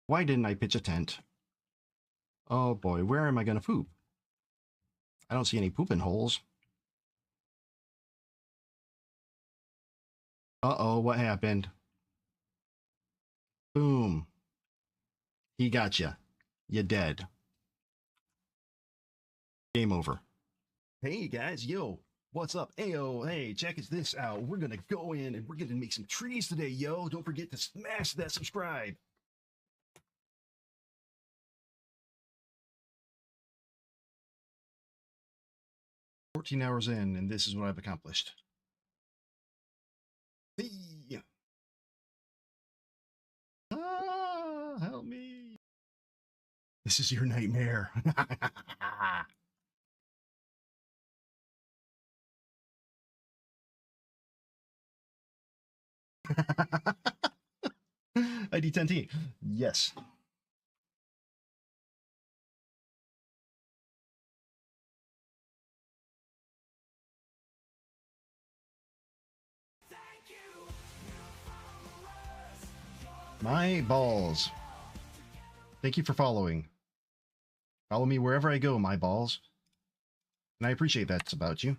Why didn't I pitch a tent? Oh boy, where am I gonna poop? I don't see any pooping holes. Uh-oh, what happened? Boom. He got you. You're dead. Game over. Hey guys, yo, what's up? Ayo, hey, check this out. We're gonna go in and we're gonna make some trees today, yo. Don't forget to smash that subscribe. "14 hours in, and this is what I've accomplished." Hey! Ah, help me. This is your nightmare. ID 10T. Yes. My balls. Thank you for following. Follow me wherever I go, my balls. And I appreciate that's about you.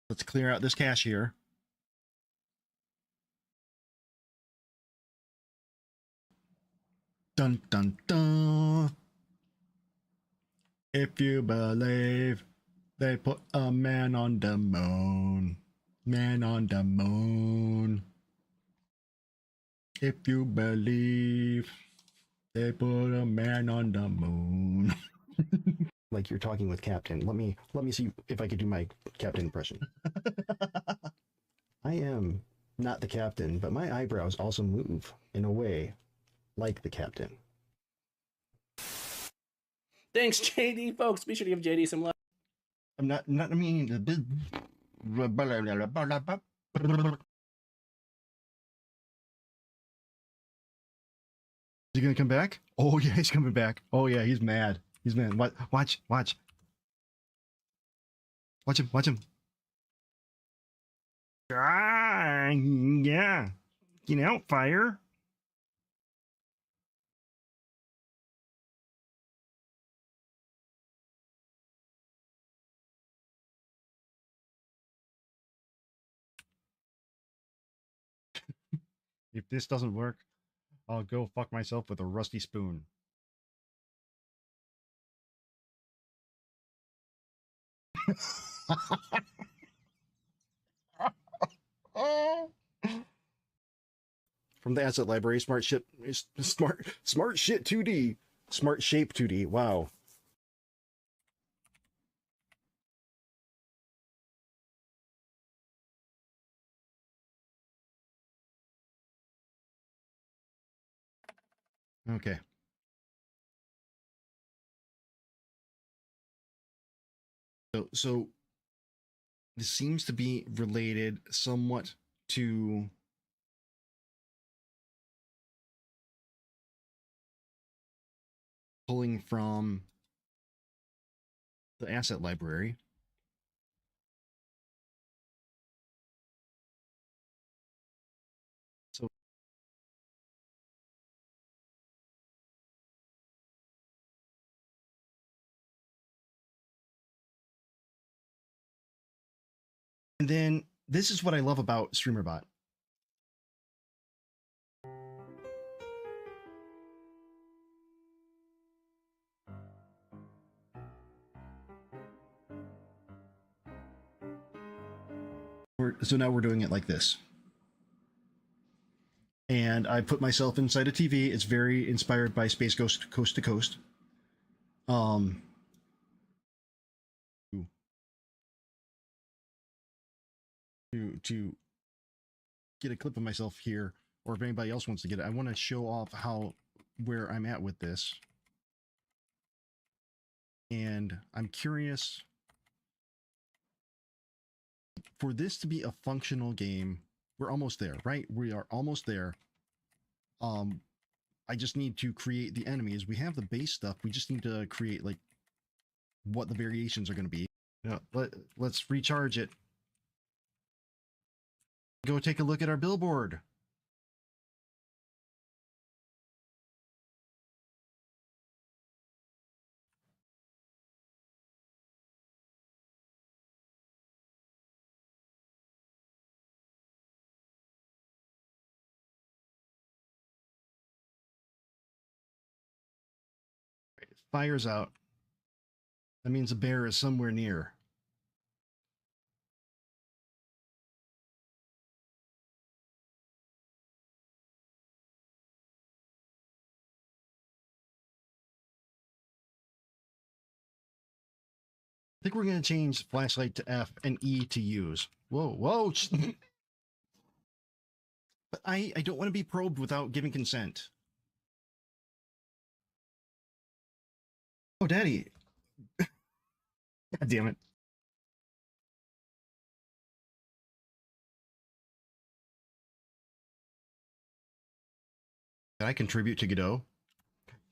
Let's clear out this cache here. Dun dun dun. If you believe they put a man on the moon. Man on the moon. If you believe they put a man on the moon. Like you're talking with Captain. Let me see if I could do my Captain impression. I am not the Captain, but my eyebrows also move in a way like the Captain. Thanks, JD, folks. Be sure to give JD some love. I'm not I mean. Is he gonna come back? Oh yeah, he's coming back. Oh yeah, he's mad. He's mad. Watch. Watch him. Ah, yeah. Get out, fire. If this doesn't work, I'll go fuck myself with a rusty spoon. From the asset library, smart shit 2D. Smart shape 2D. Wow. Okay. So this seems to be related somewhat to pulling from the asset library. So and then this is what I love about StreamerBot. So now we're doing it like this. And I put myself inside a TV. It's very inspired by Space Ghost Coast to Coast. To get a clip of myself here, or if anybody else wants to get it, I want to show off where I'm at with this. And I'm curious, for this to be a functional game, we're almost there, right? We are almost there. I just need to create the enemies. We have the base stuff. We just need to create like what the variations are going to be. Let's recharge it. Go take a look at our billboard. Fires out. That means a bear is somewhere near. I think we're going to change flashlight to F and E to use. Whoa. But I don't want to be probed without giving consent. Oh, Daddy. God damn it. Can I contribute to Godot?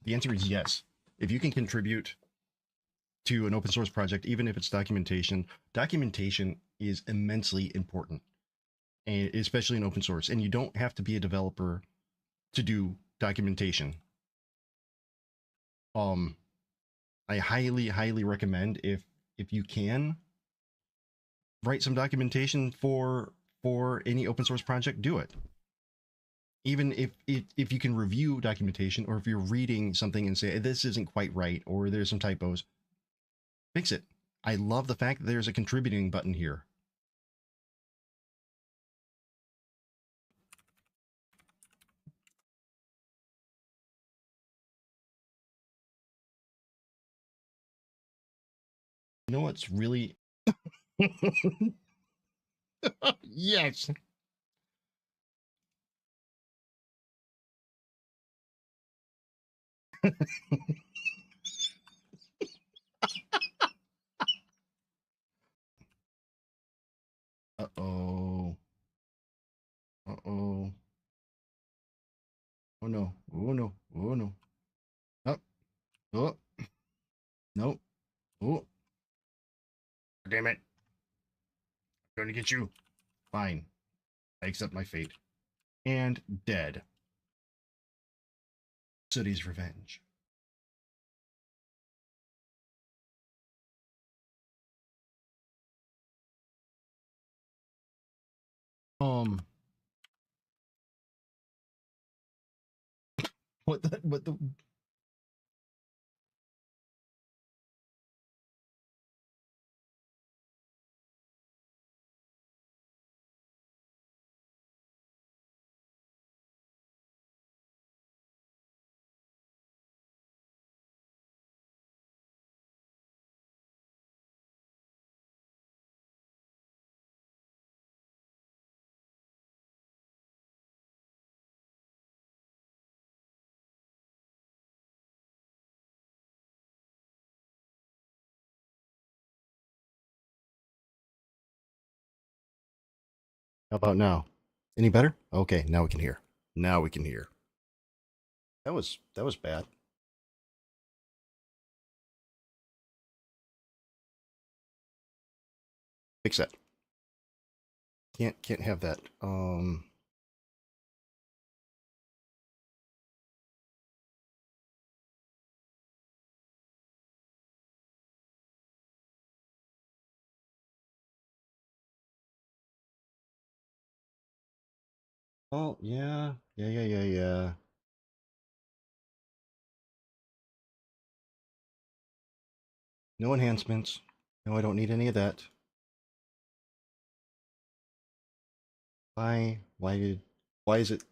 The answer is yes. If you can contribute to an open source project, even if it's documentation is immensely important, and especially in open source. And you don't have to be a developer to do documentation. I highly recommend if you can write some documentation for any open source project, do it. Even if you can review documentation, or if you're reading something and say this isn't quite right or there's some typos, fix it. I love the fact that there's a contributing button here. You know what's really yes. Uh-oh. Uh-oh. Oh no. Oh no. Oh no. Oh. Oh. No. Oh. Damn it. I'm going to get you. Fine. I accept my fate. And dead. Sooty's revenge. What the How about now? Any better? Okay, now we can hear. Now we can hear. That was bad. Fix that. Can't have that. Oh, yeah. Yeah. No enhancements. No, I don't need any of that. Why is it?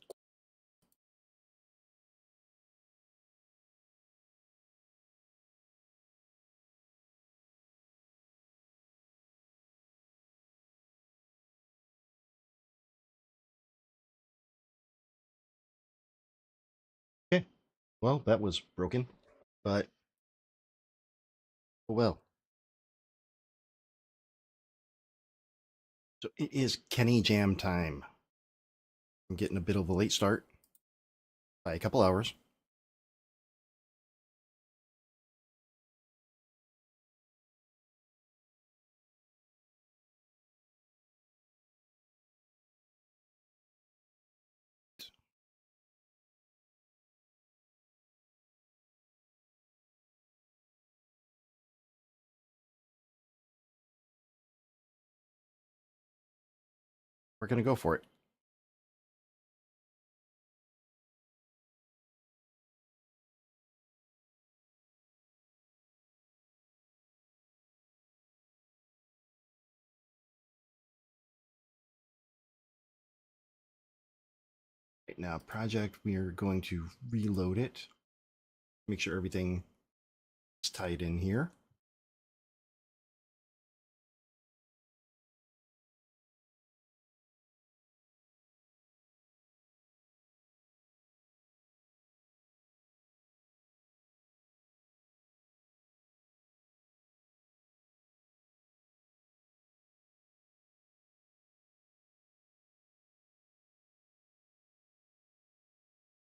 Okay. Well, that was broken, but oh well. So it is Kenney Jam time. I'm getting a bit of a late start by a couple hours. we're gonna go for it. Right now, project, we are going to reload it. Make sure everything is tied in here.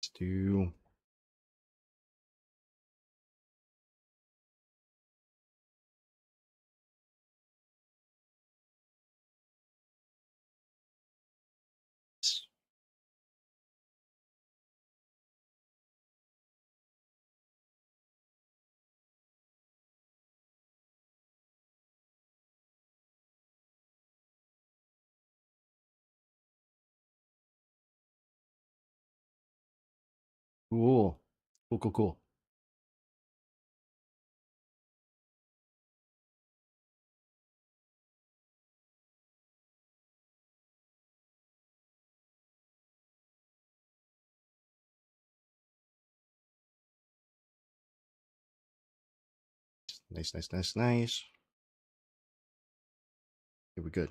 Let's do this. Cool. Cool, cool, cool. Nice, nice, nice, nice. Okay, we're good.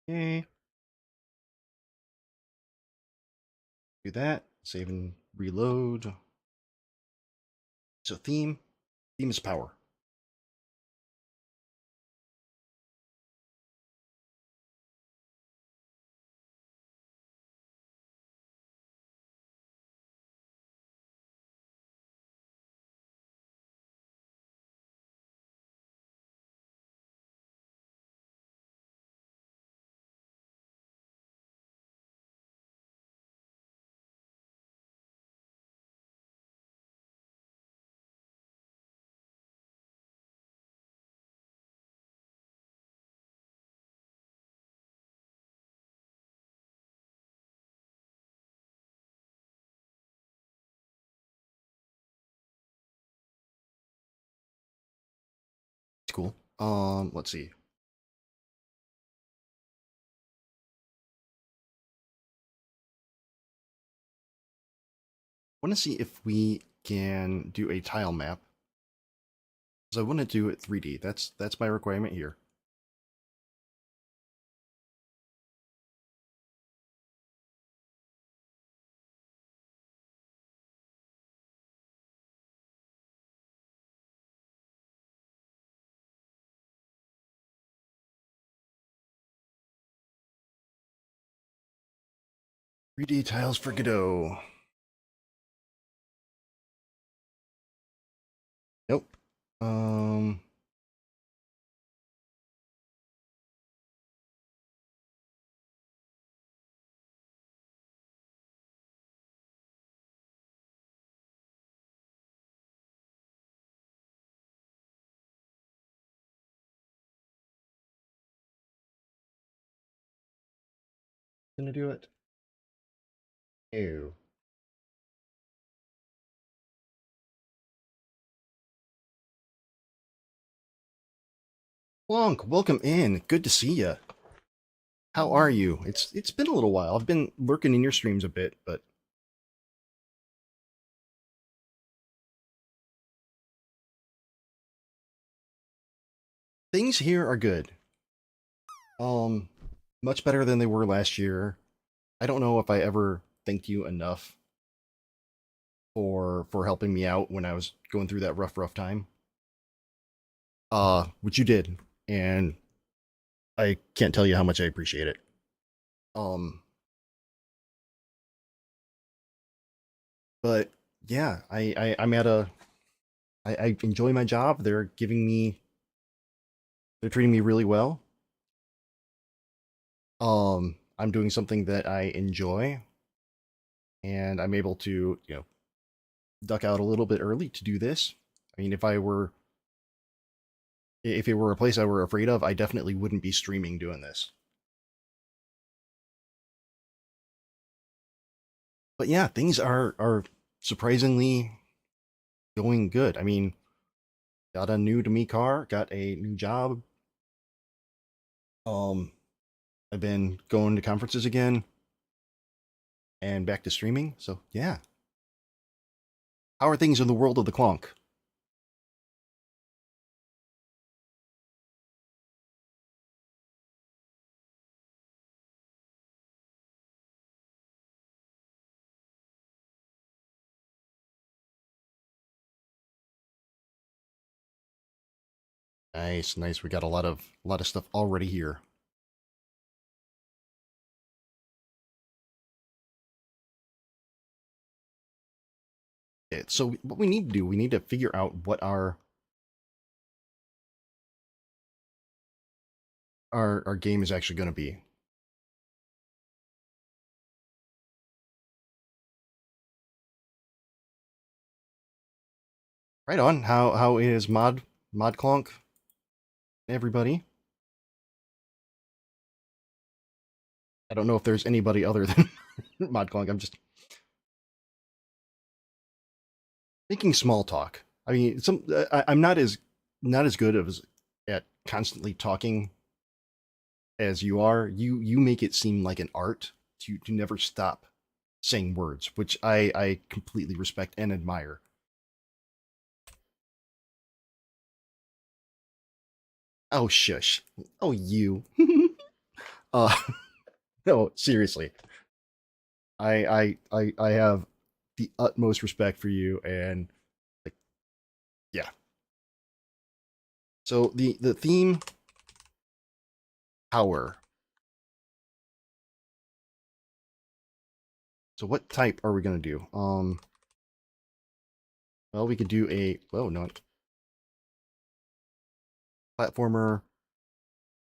Okay. Do that. Save and reload. So theme. Theme is power. It's cool. Let's see. I want to see if we can do a tile map. So I want to do it 3D. That's my requirement here. Three D tiles for Godot. Nope. Gonna do it. Ew. Wonk, welcome in. Good to see you. How are you? It's been a little while. I've been lurking in your streams a bit, but things here are good. Um, much better than they were last year. I don't know if I ever thanked you enough for helping me out when I was going through that rough time. Which you did, and I can't tell you how much I appreciate it. Um, but yeah, I'm at a I enjoy my job. They're treating me really well. I'm doing something that I enjoy, and I'm able to, duck out a little bit early to do this. I mean, if it were a place I were afraid of, I definitely wouldn't be streaming doing this. But yeah, things are surprisingly going good. I mean, got a new to me car, got a new job. Um, I've been going to conferences again and back to streaming. So yeah, how are things in the world of the clonk? Nice, nice. We got a lot of stuff already here. So what we need to do, we need to figure out what our game is actually going to be. Right on. How is Mod Clonk? Everybody. I don't know if there's anybody other than Mod Clonk. I'm just making small talk. I mean, I'm not as good as at constantly talking as you are. You make it seem like an art to never stop saying words, which I completely respect and admire. Oh shush. Oh you. uh no, seriously. I have the utmost respect for you, and like, yeah. So the theme power. So what type are we gonna do? Well, we could do a no, platformer,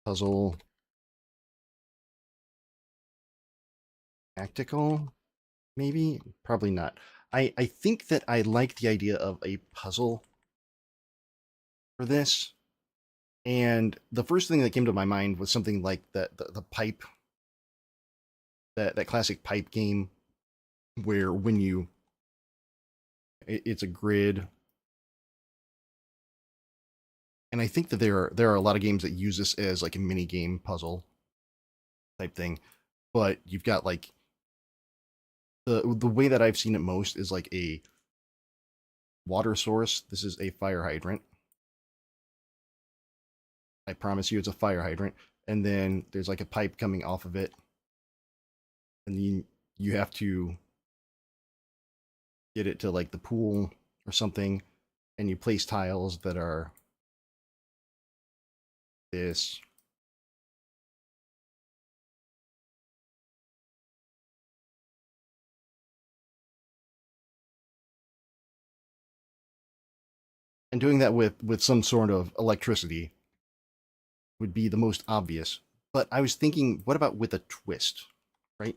puzzle, tactical, maybe? Probably not. I think that I like the idea of a puzzle for this. And the first thing that came to my mind was something like the pipe, that classic pipe game where when it's a grid. And I think that there are a lot of games that use this as like a mini game puzzle type thing. But you've got like the way that I've seen it most is like a water source. This is a fire hydrant. I promise you it's a fire hydrant. And then there's like a pipe coming off of it. And then you have to get it to like the pool or something. And you place tiles that are this. And doing that with some sort of electricity would be the most obvious. But I was thinking, what about with a twist, right?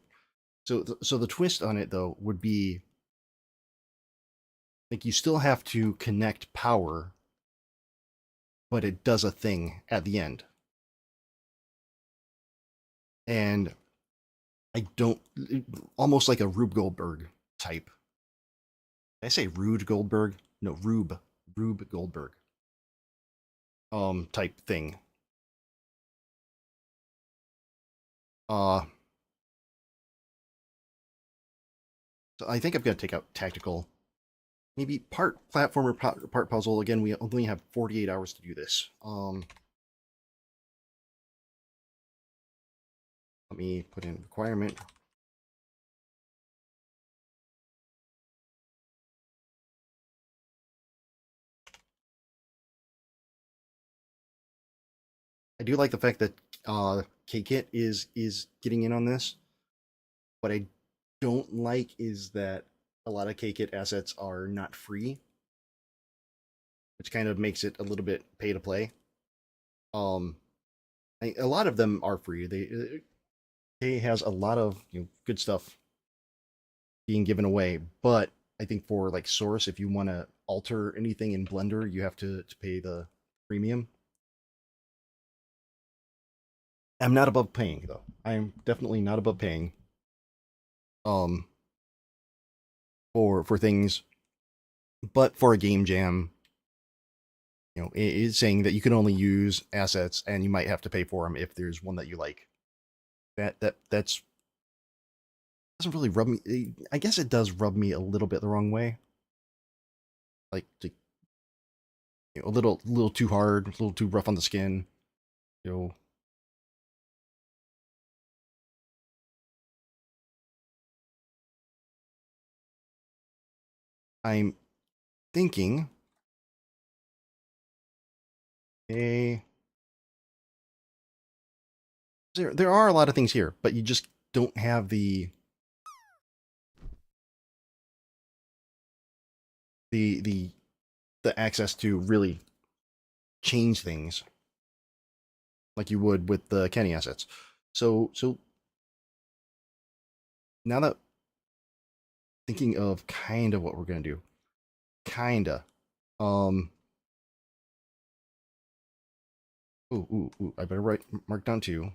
So the twist on it though would be like you still have to connect power, but it does a thing at the end. And I don't almost like a Rube Goldberg type. Did I say Rude Goldberg? No, Rube Goldberg. Type thing. Uh so I think I'm gonna take out tactical. Maybe part platformer, part puzzle. Again, we only have 48 hours to do this. Let me put in requirement. I do like the fact that KKit is getting in on this. What I don't like is that a lot of KKit assets are not free, which kind of makes it a little bit pay to play. Um, a lot of them are free. They has a lot of good stuff being given away, but I think for like Source, if you want to alter anything in Blender, you have to pay the premium. I'm not above paying though. I'm definitely not above paying. Um, for things, but for a game jam, it is saying that you can only use assets and you might have to pay for them if there's one that you like. That's doesn't really rub me. I guess it does rub me a little bit the wrong way. Like a little too hard, a little too rough on the skin. You know, I'm thinking, okay, there are a lot of things here, but you just don't have the the the access to really change things like you would with the Kenney assets. So now that thinking of kind of what we're gonna do, kinda. Um. Ooh. I better mark down two.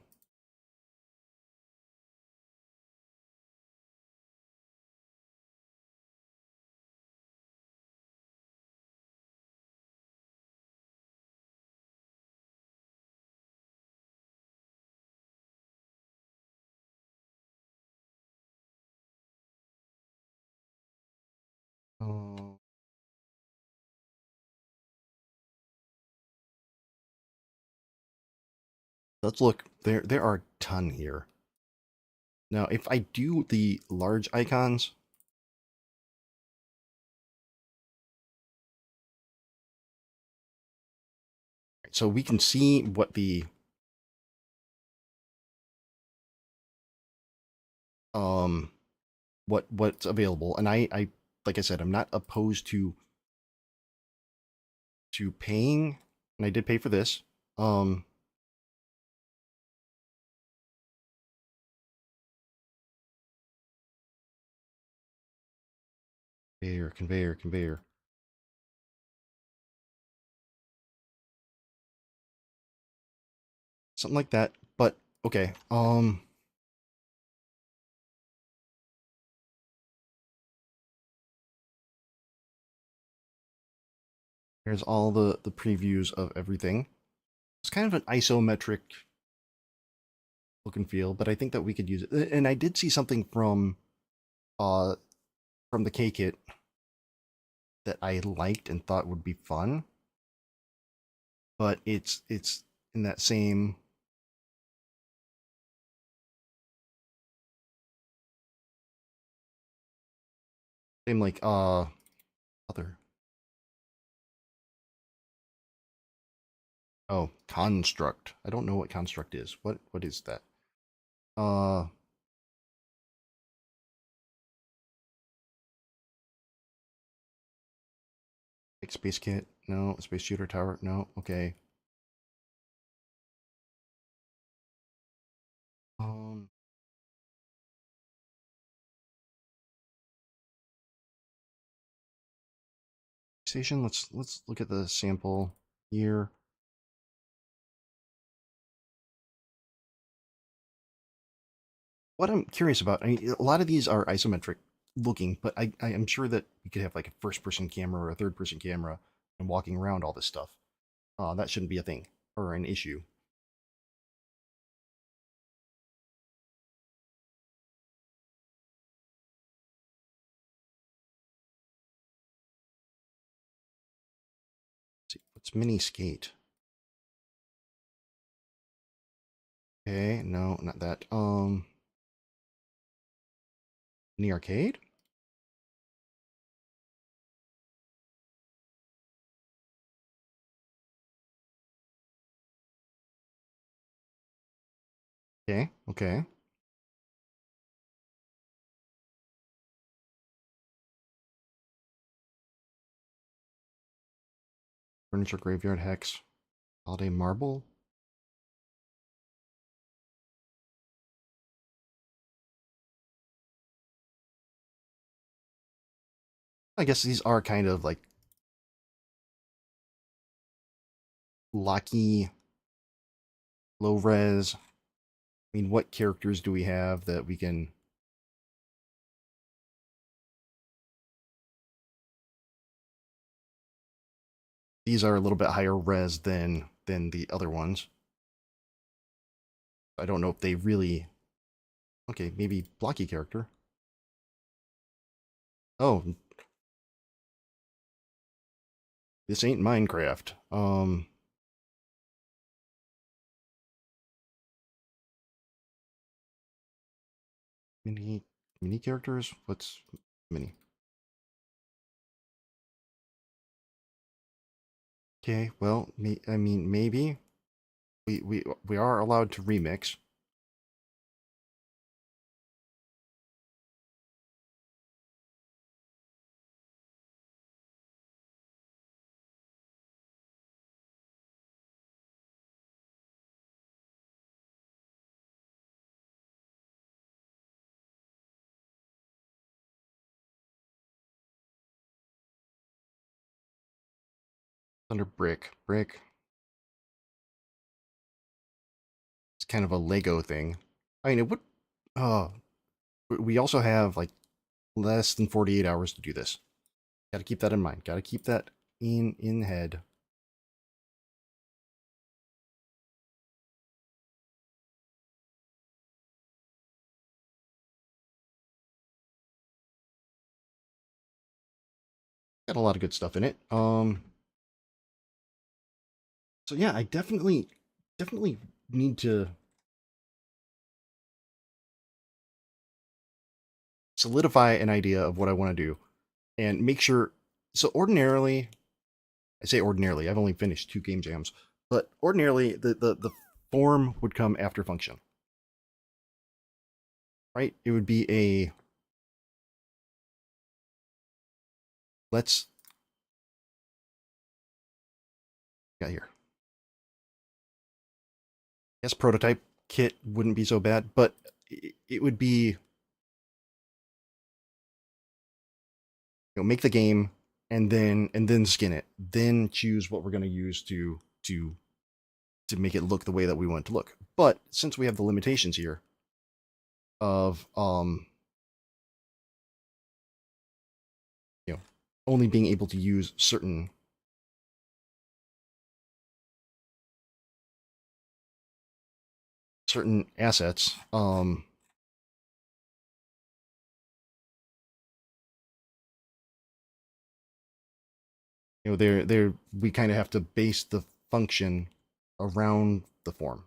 Uh, let's look. There are a ton here. Now, if I do the large icons, so we can see what the um what's available. And I like I said, I'm not opposed to paying, and I did pay for this. Um, conveyor. Something like that. But okay. Here's all the previews of everything. It's kind of an isometric look and feel, but I think that we could use it. And I did see something uh from the K kit that I liked and thought would be fun, but it's in that same like other. Oh, construct. I don't know what construct is. What is that? Uh, like space kit? No. Space shooter tower? No. Okay. Um, station. Let's look at the sample here. What I'm curious about, I mean, a lot of these are isometric looking, but I am sure that we could have like a first person camera or a third person camera and walking around all this stuff. That shouldn't be a thing or an issue. Let's see, what's mini skate? Okay, no, not that. Mini arcade? Okay, okay. Furniture graveyard hex. Holiday marble. I guess these are kind of like blocky, low res. I mean, what characters do we have that we can... These are a little bit higher res than the other ones. I don't know if they really... Okay, maybe blocky character. Oh, this ain't Minecraft. Mini characters? What's mini? Okay, well, I mean, maybe we are allowed to remix. Under brick. Brick. It's kind of a Lego thing. I mean, it would... we also have, like, less than 48 hours to do this. Got to keep that in mind. Got to keep that in head. Got a lot of good stuff in it. So yeah, I definitely need to solidify an idea of what I want to do and make sure. So ordinarily, I say ordinarily, I've only finished 2 game jams, but ordinarily the form would come after function. Right? It would be a let's got here. Yes, prototype kit wouldn't be so bad, but it would be, make the game and then skin it, then choose what we're going to use to make it look the way that we want it to look. But since we have the limitations here of only being able to use certain assets, they're we kind of have to base the function around the form.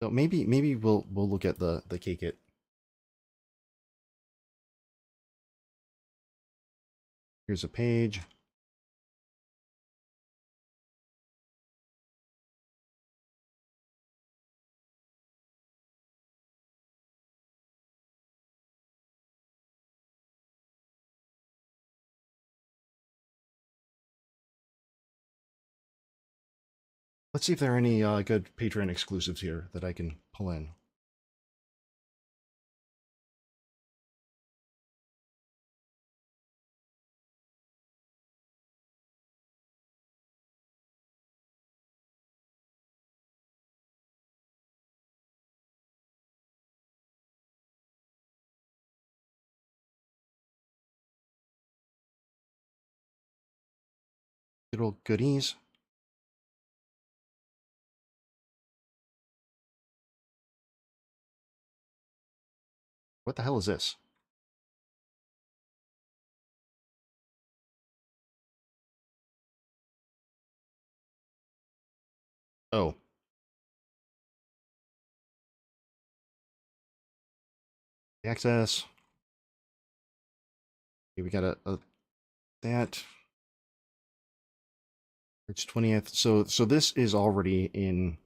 So maybe we'll look at the K-Kit. Here's a page. Let's see if there are any good Patreon exclusives here that I can pull in. Good old goodies. What the hell is this? Oh. Access. Okay, we got a that. March 20th. So this is already in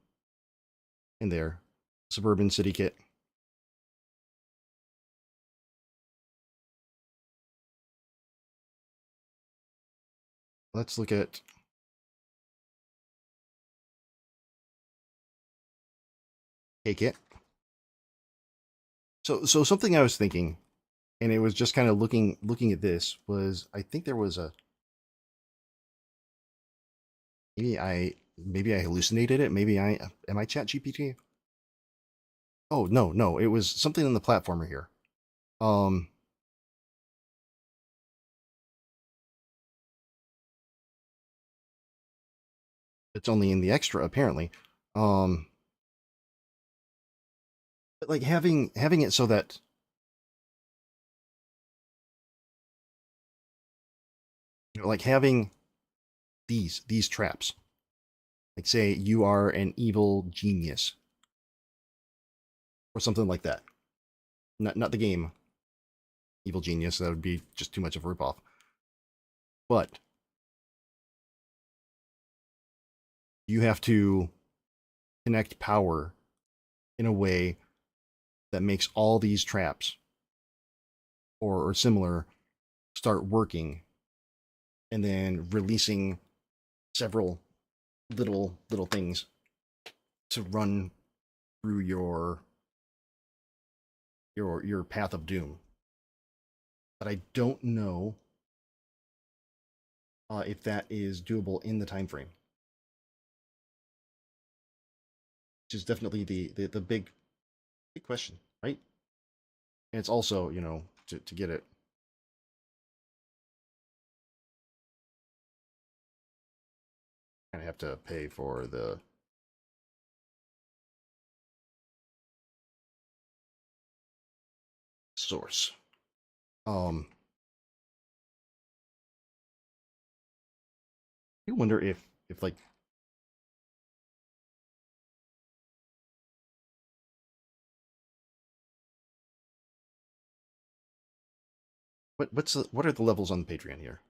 there. Suburban City Kit. Let's look at K-Kit. So something I was thinking, and it was just kind of looking at this, was I think there was a maybe I hallucinated it. Maybe I am I Chat GPT? Oh no, it was something in the platformer here. Um it's only in the extra apparently. Um but like having it so that like having these traps. Like say you are an evil genius or something like that. Not the game Evil Genius, that would be just too much of a ripoff. But you have to connect power in a way that makes all these traps or similar start working and then releasing several little things to run through your path of doom. But I don't know if that is doable in the time frame, which is definitely the big question, right? And it's also, to get it, kind of have to pay for the source. I wonder if like what are the levels on the Patreon here?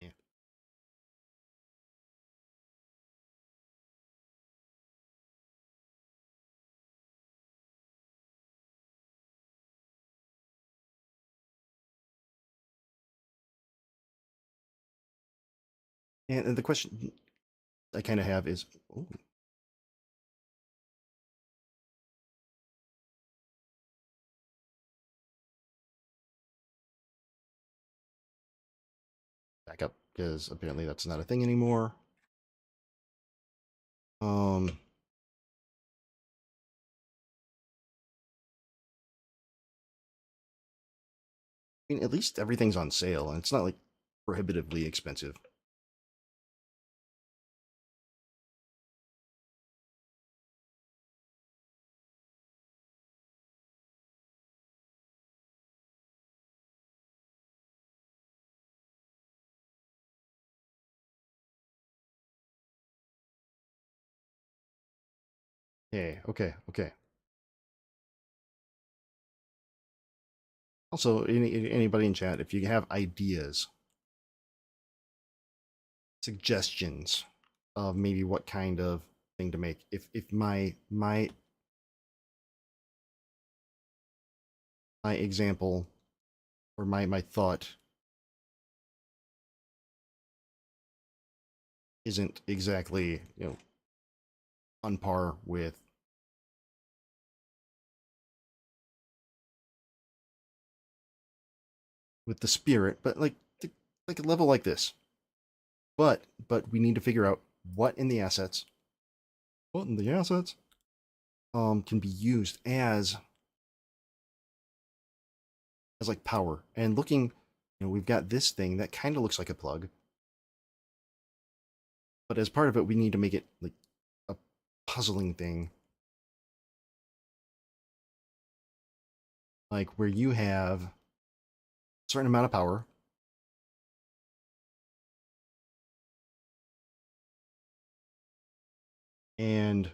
Yeah. And the question I kind of have is, ooh, back up because apparently that's not a thing anymore. Um, I mean, at least everything's on sale, and it's not like prohibitively expensive. Okay. Also, anybody in chat, if you have ideas, suggestions of maybe what kind of thing to make, if my example or my thought isn't exactly on par with the spirit, but like a level like this. But we need to figure out what in the assets, can be used as like power. And looking, we've got this thing that kind of looks like a plug, but as part of it, we need to make it like a puzzling thing, like where you have a certain amount of power. And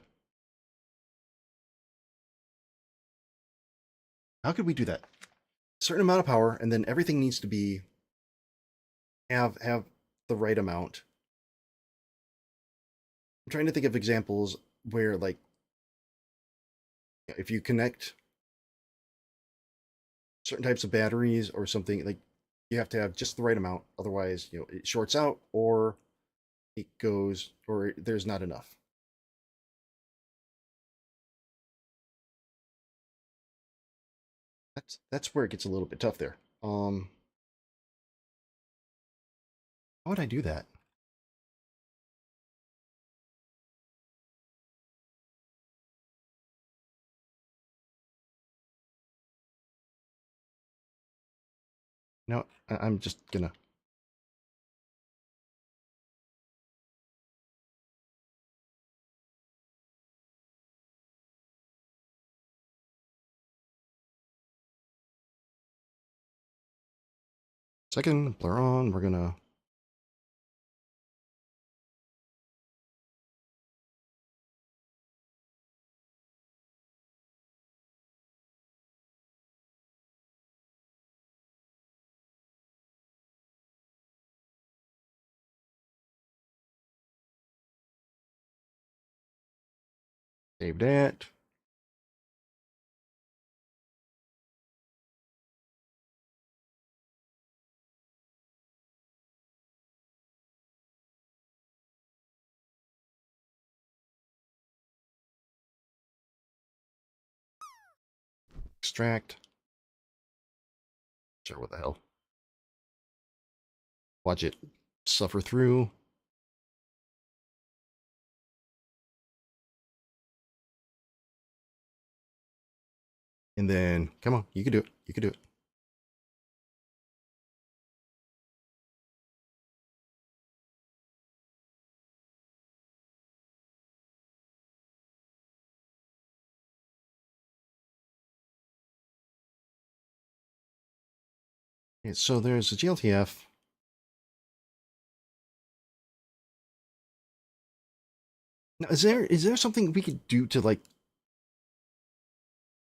How could we do that? Certain amount of power, and then everything needs to be have the right amount. I'm trying to think of examples where, like, if you connect certain types of batteries or something, like, you have to have just the right amount, otherwise, it shorts out, or it goes, or there's not enough. That's where it gets a little bit tough there. How would I do that? No, I'm just gonna. Second, blur on. We're gonna. Save that. Extract. Sure, what the hell. Watch it suffer through. And then, come on, you can do it. You can do it. Okay, so there's a GLTF. Now, is there something we could do to, like,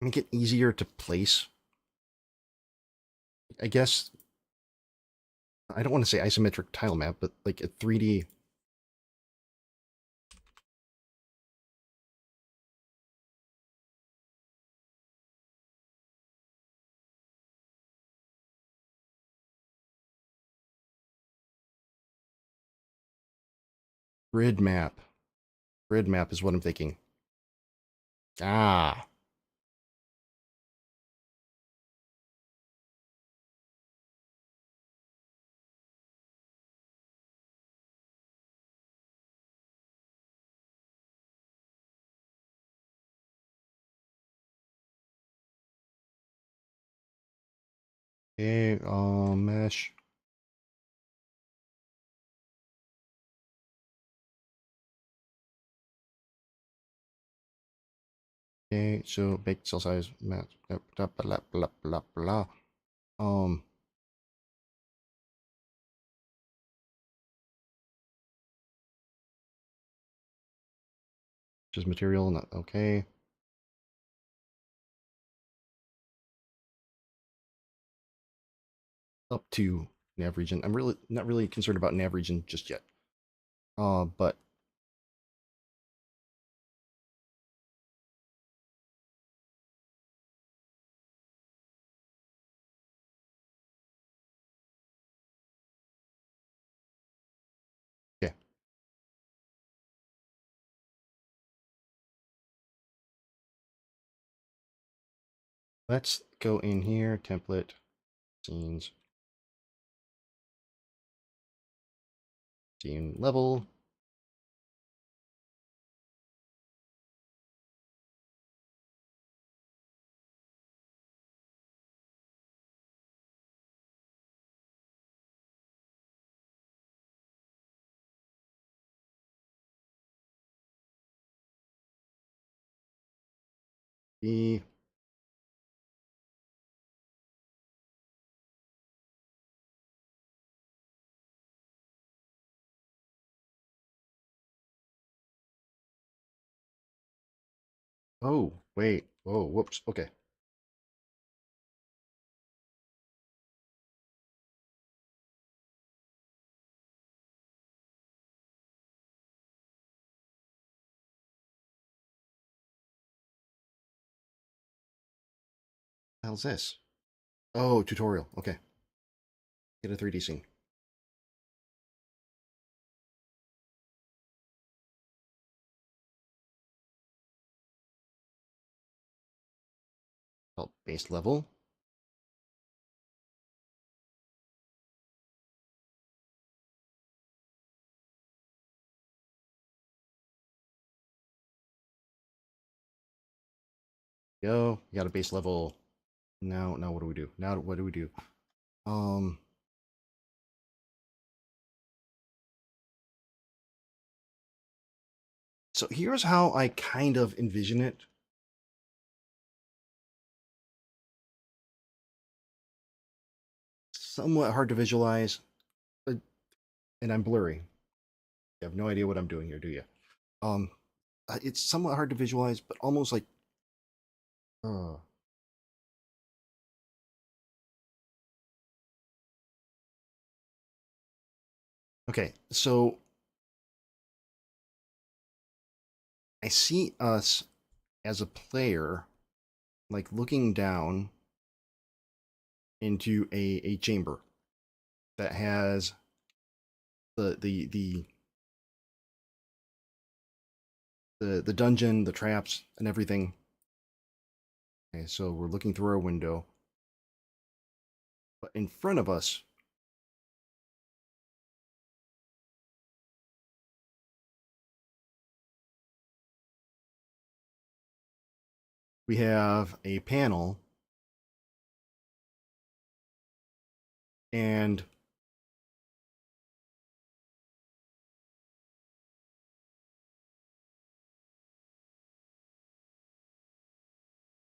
make it easier to place? I guess I don't want to say isometric tile map, but like a 3D. Grid map. Grid map is what I'm thinking. Ah. Okay, mesh. Okay, so make cell size map. Blah, blah, blah, blah, blah. Just material, not okay. Up to nav region. I'm really not really concerned about nav region just yet. But yeah. Let's go in here, template, scenes, scene level. B. Oh, wait. Oh, whoops. Okay. the hell's this? Oh, tutorial. Okay. Get a 3D scene. Oh, base level. Go. We got a base level. Now what do we do? Now what do we do? Um. So here's how I kind of envision it. Somewhat hard to visualize, and I'm blurry. You have no idea what I'm doing here, do you? Um, it's somewhat hard to visualize, but almost like, uh, okay. So I see us as a player, like looking down into a chamber that has the the dungeon, the traps, and everything. Okay, so we're looking through our window, but in front of us, we have a panel and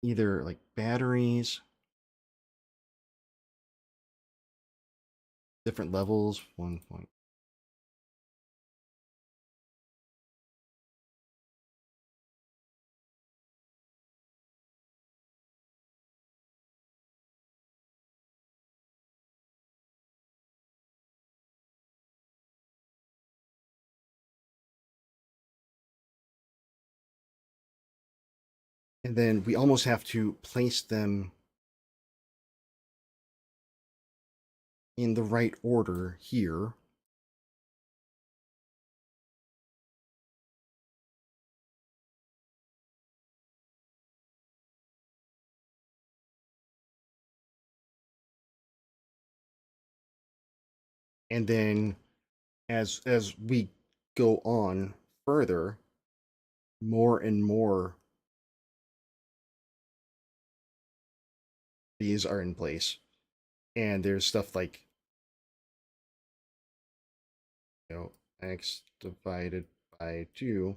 either like batteries, different levels, 1 point. And then we almost have to place them in the right order here. And then as we go on further, more and more these are in place. And there's stuff like, x divided by 2,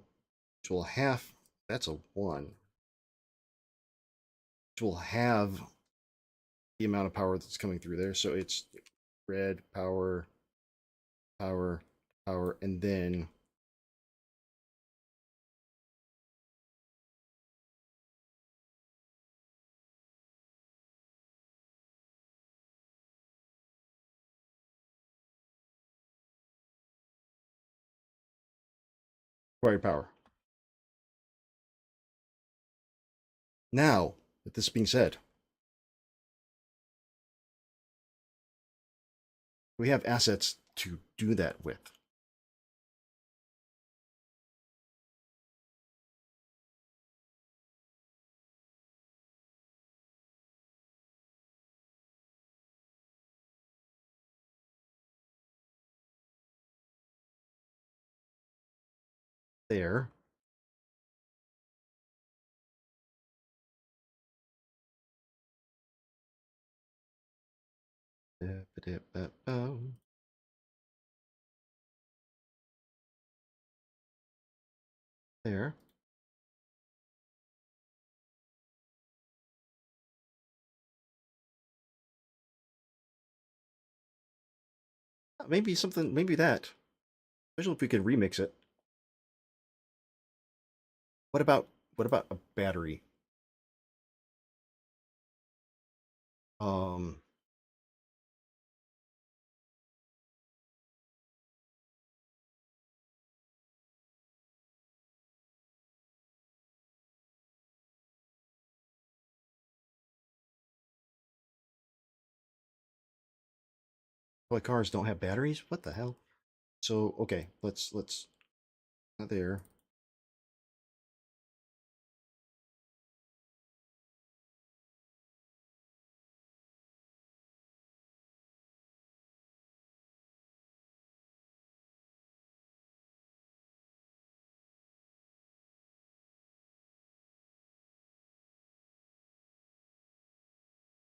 which will have, that's a 1, which will have the amount of power that's coming through there. So it's red, power, power, power, and then required power. Now, with this being said, we have assets to do that with. There. There. Maybe something, maybe that. Especially if we could remix it. What about a battery? Um Toy cars don't have batteries? What the hell? So, okay, let's not there.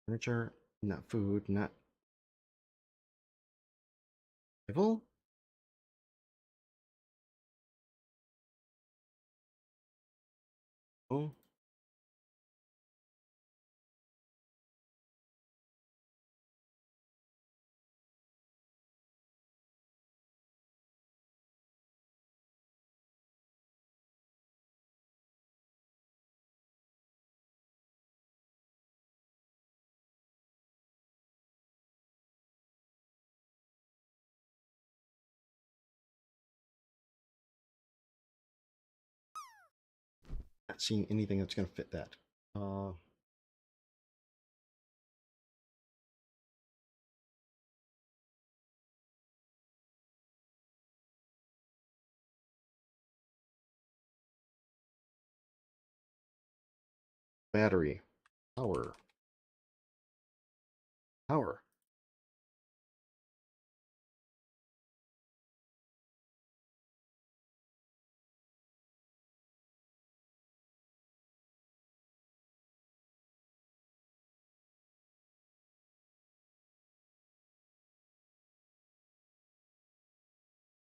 Furniture, not food, not Evil? Oh. Not seeing anything that's going to fit that. Battery. Power. Power.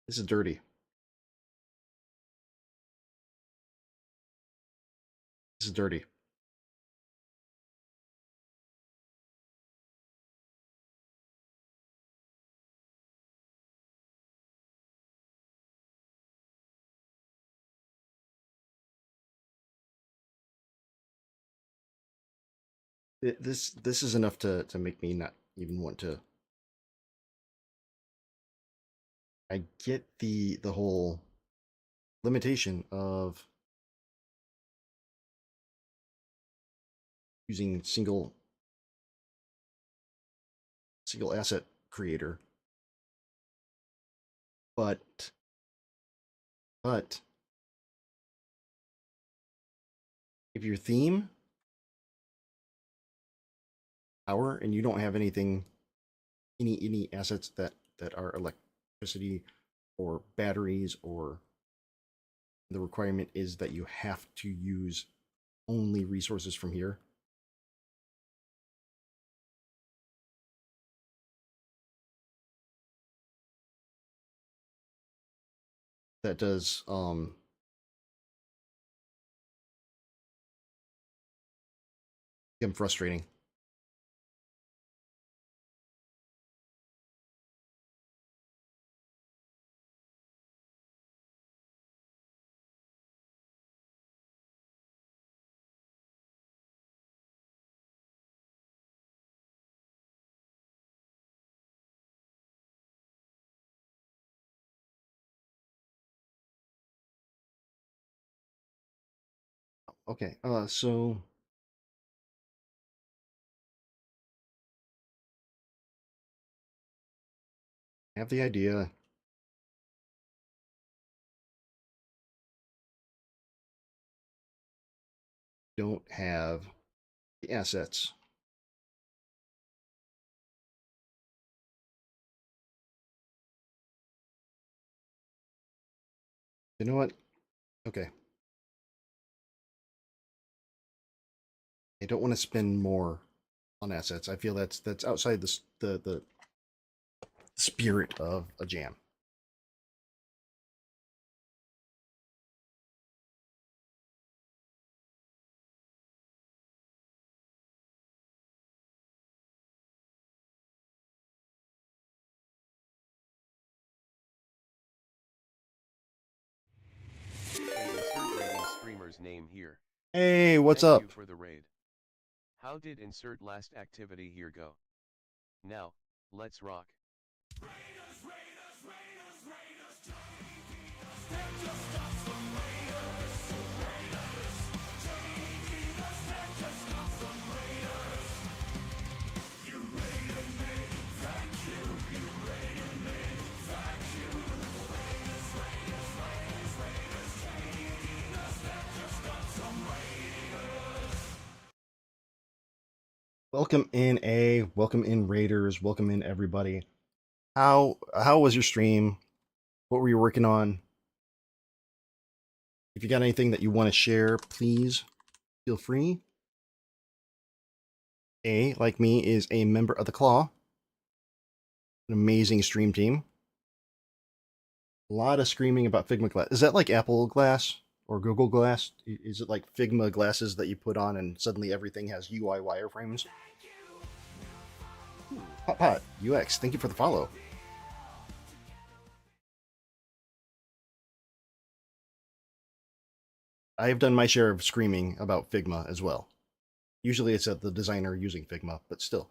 This is dirty. This is dirty. This is enough to make me not even want to. I get the whole limitation of using single asset creator, but if your theme power and you don't have anything, any assets that are electricity or batteries, or the requirement is that you have to use only resources from here, that does become frustrating. Okay, so I have the idea. Don't have the assets. You know what? Okay. I don't want to spend more on assets. I feel that's outside the spirit of a jam. Insert rating streamer's name here. Hey, what's Thank up? you for the raid. How did insert last activity here go? Now, let's rock. Welcome in A, welcome in Raiders, welcome in everybody. How was your stream? What were you working on? If you got anything that you want to share, please feel free. A, like me, is a member of the Claw, an amazing stream team. A lot of screaming about Figma glass. Is that like Apple Glass or Google Glass? Is it like Figma glasses that you put on and suddenly everything has UI wireframes? Hot Pot UX, thank you for the follow. I have done my share of screaming about Figma as well. Usually it's at the designer using Figma, but still.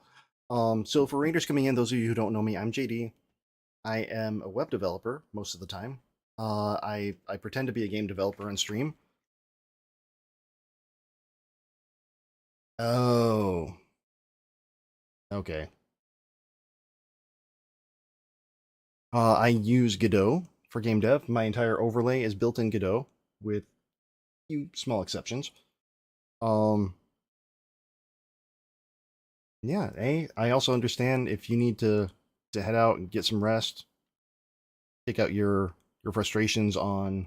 So for Rangers coming in, those of you who don't know me, I'm JD. I am a web developer most of the time. I pretend to be a game developer on stream. Oh. Okay. I use Godot for game dev. My entire overlay is built in Godot with a few small exceptions. Yeah, I also understand if you need to head out and get some rest, take out your frustrations on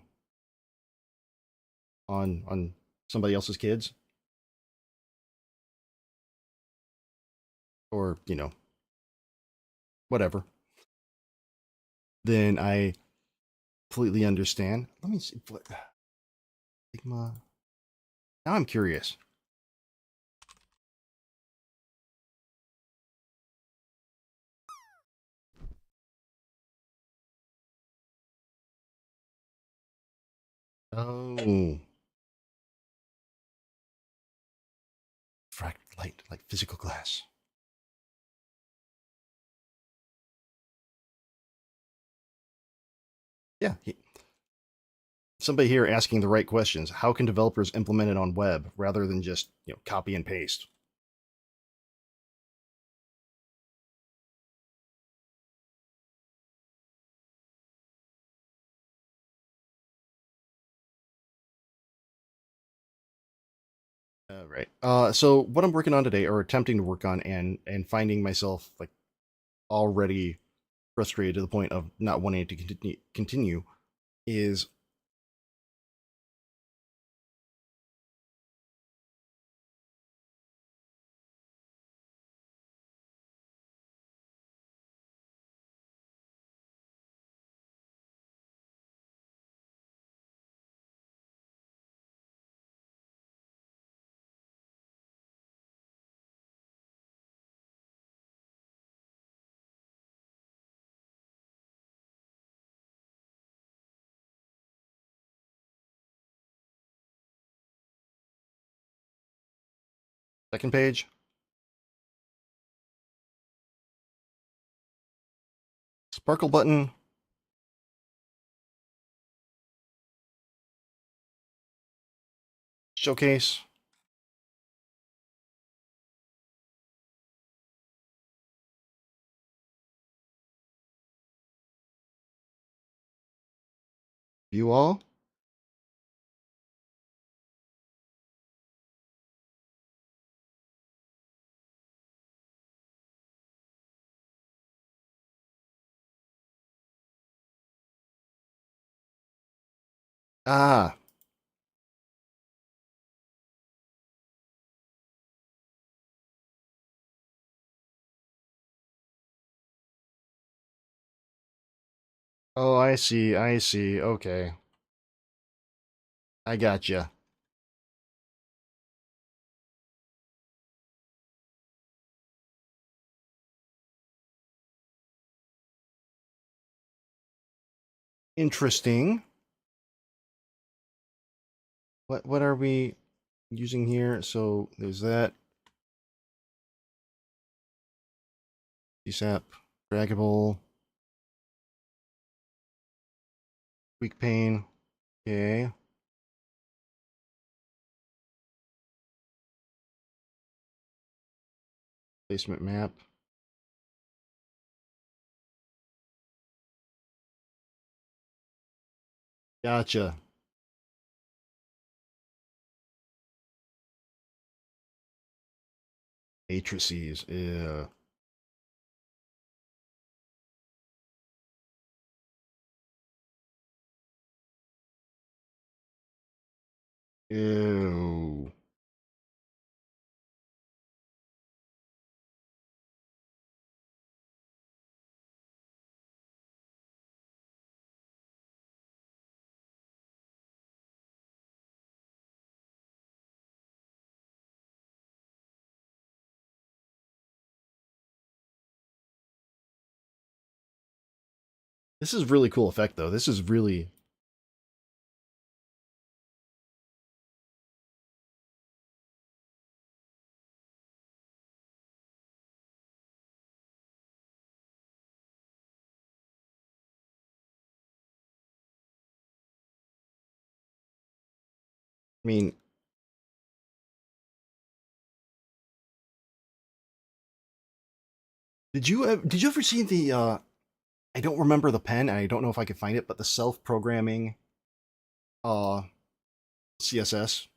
somebody else's kids, or whatever, then I completely understand. Let me see. Figma. Now I'm curious. Oh, fract light, like physical glass. Yeah, somebody here asking the right questions. How can developers implement it on web rather than just copy and paste? Right. So what I'm working on today, or attempting to work on, and finding myself like already frustrated to the point of not wanting to continue, is second page. Sparkle button. Showcase. View all. Ah. Oh, I see. I see. Okay. I gotcha. Interesting. What are we using here? So there's that. CSAP. Draggable. Weak pane. Okay. Placement map. Gotcha. Matrices. Yeah. Ew. This is really cool effect though. This is really. I mean, did you ever see the I don't remember the pen and I don't know if I could find it, but the self-programming uh CSS?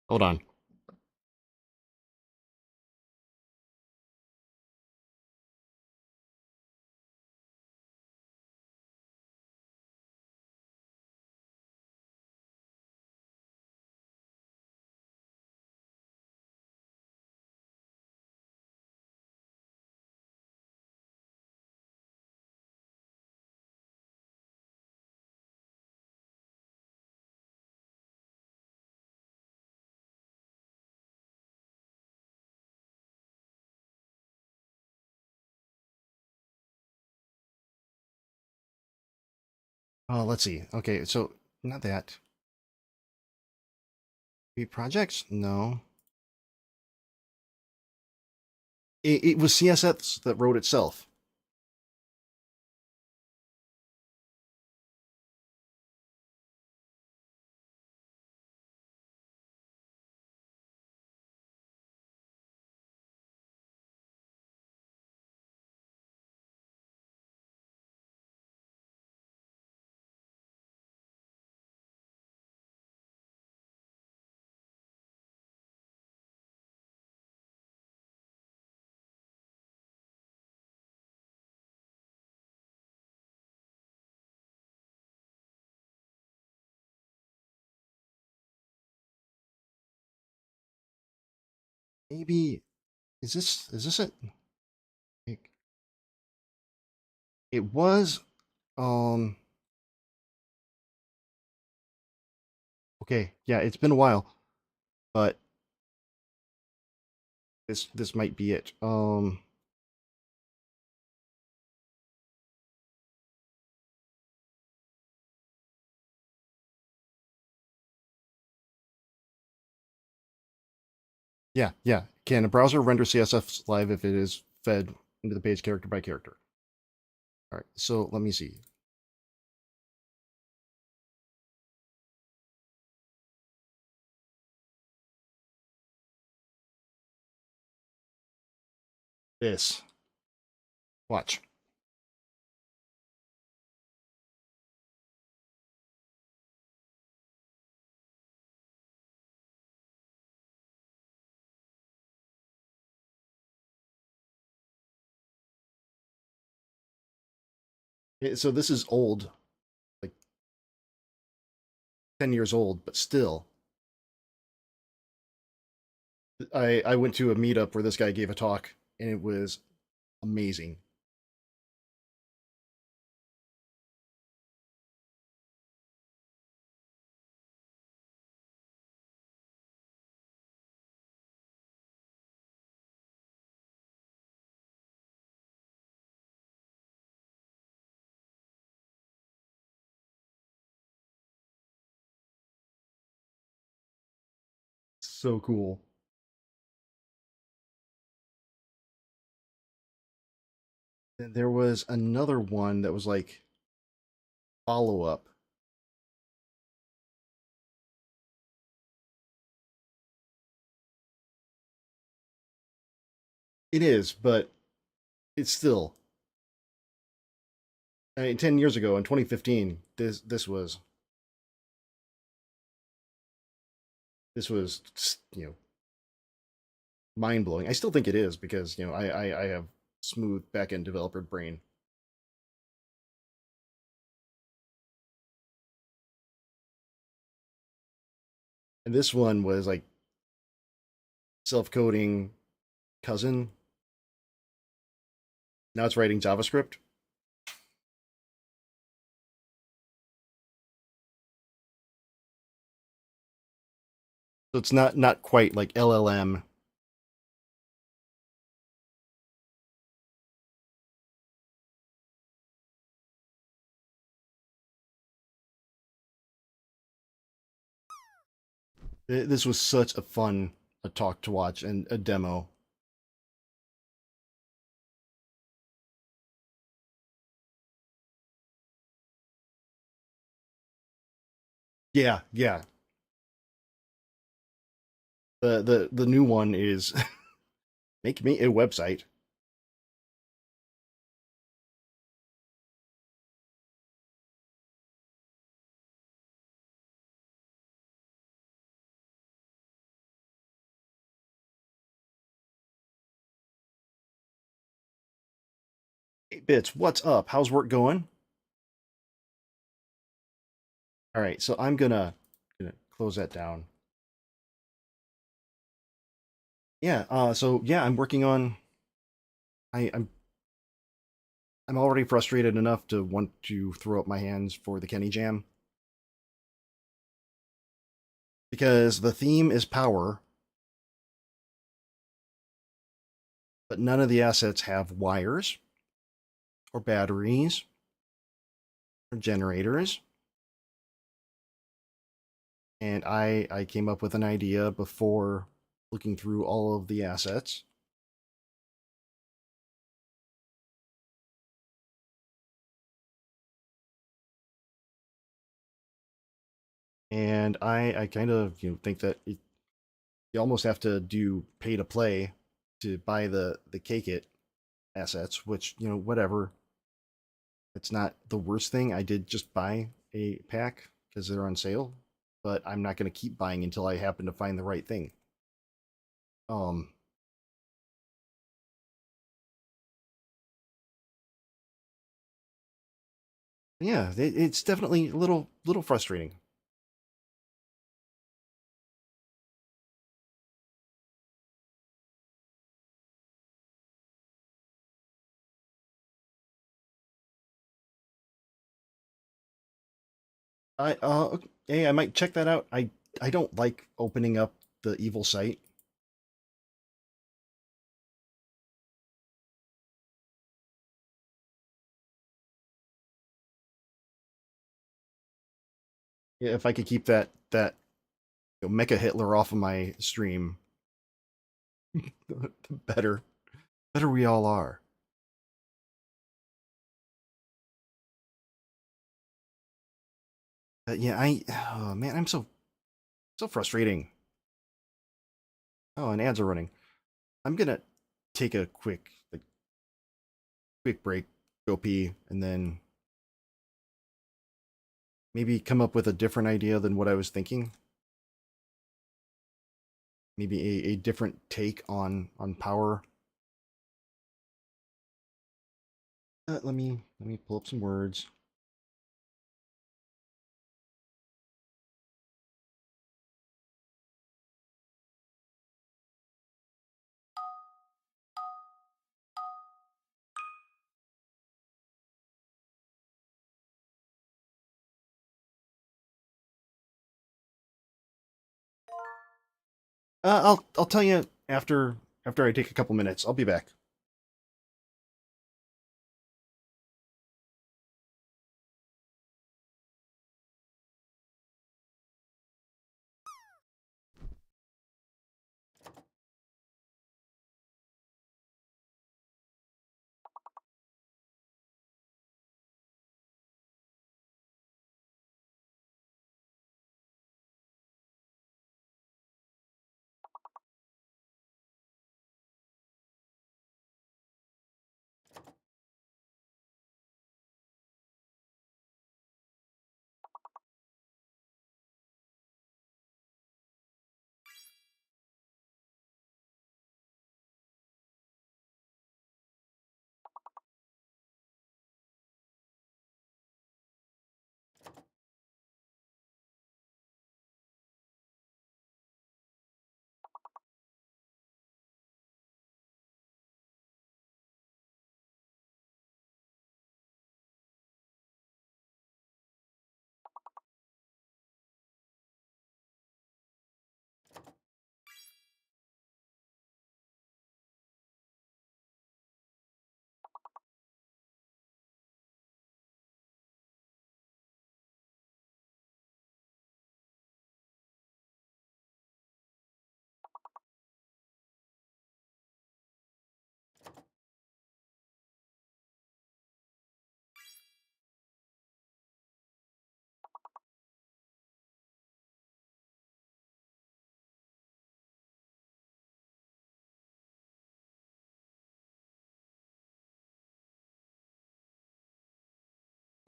Hold on. Oh, let's see. Okay, so not that. Projects? No. It was CSS that wrote itself. Maybe is this it? It, it was um okay, yeah, it's been a while, but this might be it. Yeah, yeah. Can a browser render CSS live if it is fed into the page character by character? All right, so let me see. This. Watch. So this is old, like 10 years old, but still. I went to a meetup where this guy gave a talk, and it was amazing. So cool. And there was another one that was like follow up. It is, but it's still. I mean, 10 years ago in 2015, this was mind blowing. I still think it is because I have smooth backend developer brain. And this one was like self coding cousin. Now it's writing JavaScript. So it's not quite like LLM. This was such a fun a talk to watch and a demo. Yeah, yeah. The new one is make me a website. Hey, Bits, what's up? How's work going? All right, so I'm gonna close that down. Yeah. So yeah, I'm working on. I, I'm already frustrated enough to want to throw up my hands for the Kenney Jam because the theme is power, but none of the assets have wires or batteries or generators. And I came up with an idea before looking through all of the assets. And I kind of think that you almost have to do pay to play to buy the cake it assets, which whatever. It's not the worst thing. I did just buy a pack because they're on sale, but I'm not going to keep buying until I happen to find the right thing. Um, yeah, it's definitely a little frustrating. Hey, I might check that out. I don't like opening up the evil site. Yeah, if I could keep that Mecha Hitler off of my stream, the better we all are. Yeah, oh man, I'm so frustrating. Oh, and ads are running. I'm gonna take a quick break, go pee, and then maybe come up with a different idea than what I was thinking. Maybe a different take on power. Let me pull up some words. I'll tell you after I take a couple minutes. I'll be back.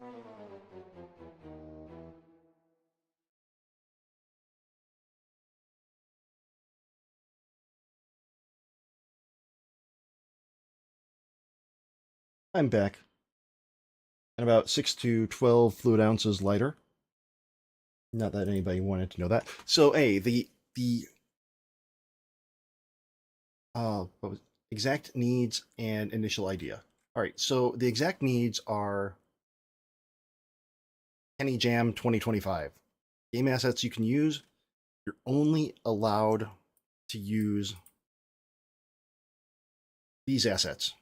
I'm back. And about 6 to 12 fluid ounces lighter. Not that anybody wanted to know that. So, the what was exact needs and initial idea. All right, so the exact needs are Kenney Jam 2025. Game assets you can use. You're only allowed to use these assets,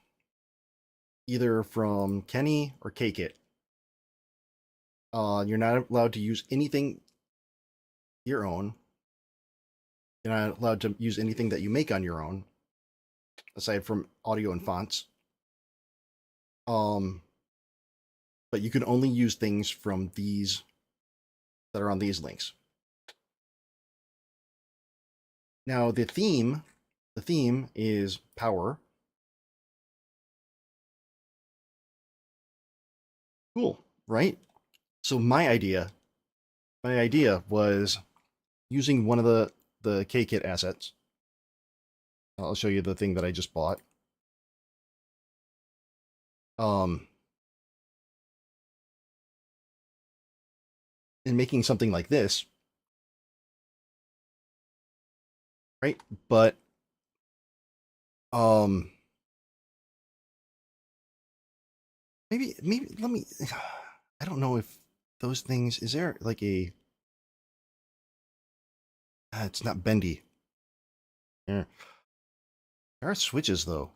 either from Kenney or K-Kit. You're not allowed to use anything your own. You're not allowed to use anything that you make on your own, aside from audio and fonts. But you can only use things from these that are on these links. Now the theme is power. Cool, right? So my idea was using one of the K-Kit assets. I'll show you the thing that I just bought. And making something like this, right? But maybe let me. I don't know if those things, is there like a? It's not bendy. Yeah. There are switches though.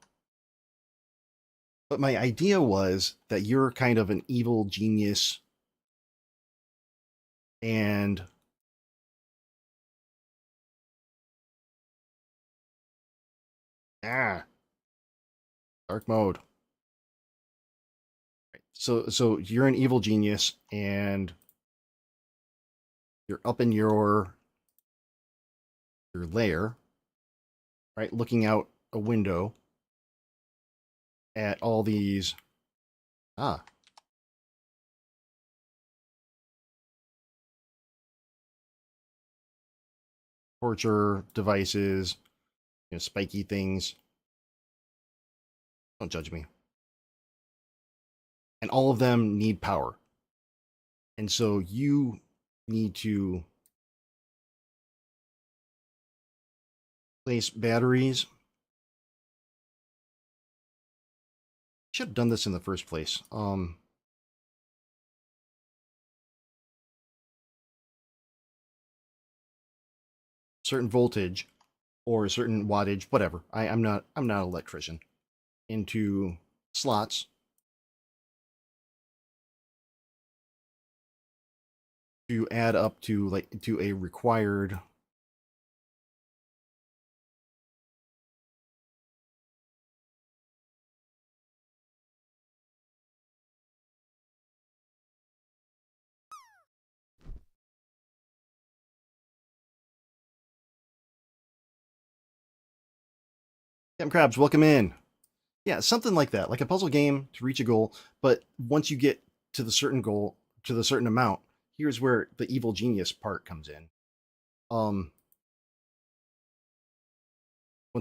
But my idea was that you're kind of an evil genius, and dark mode. So you're an evil genius, and you're up in your lair, right, looking out a window at all these torture devices, spiky things. Don't judge me. And all of them need power. And so you need to place batteries. Should have done this in the first place. Certain voltage or a certain wattage, whatever. I'm not an electrician. Into slots to add up to a required Captain Krabs, welcome in. Yeah, something like that, like a puzzle game to reach a goal. But once you get to the certain goal, to the certain amount, here's where the evil genius part comes in. Once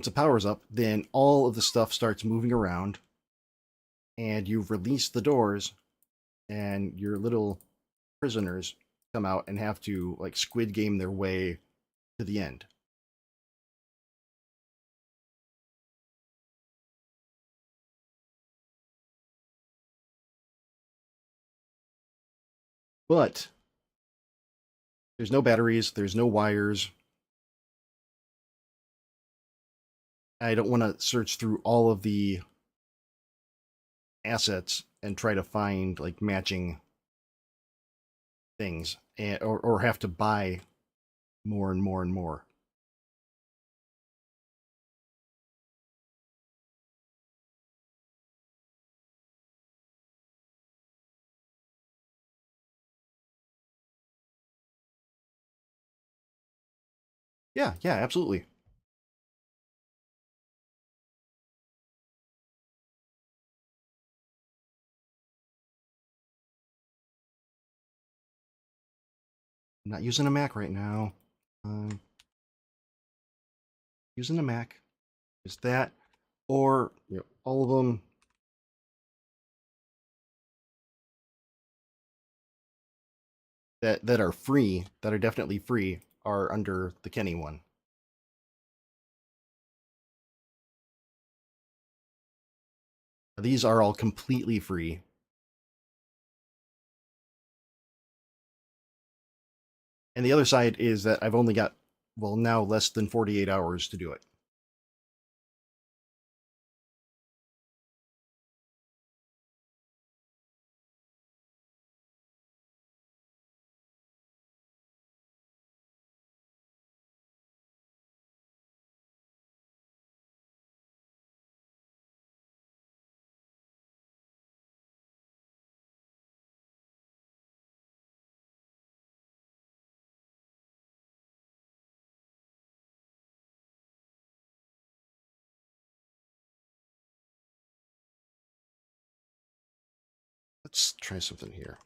the power's up, then all of the stuff starts moving around, and you've released the doors, and your little prisoners come out and have to like Squid Game their way to the end. But there's no batteries, there's no wires. I don't want to search through all of the assets and try to find like matching things, and or have to buy more and more and more. Yeah, absolutely. I'm not using a Mac right now. Using a Mac. Is that, or all of them. That are free, that are definitely free, are under the Kenney one. These are all completely free. And the other side is that I've only got, well, now less than 48 hours to do it. Let's try something here.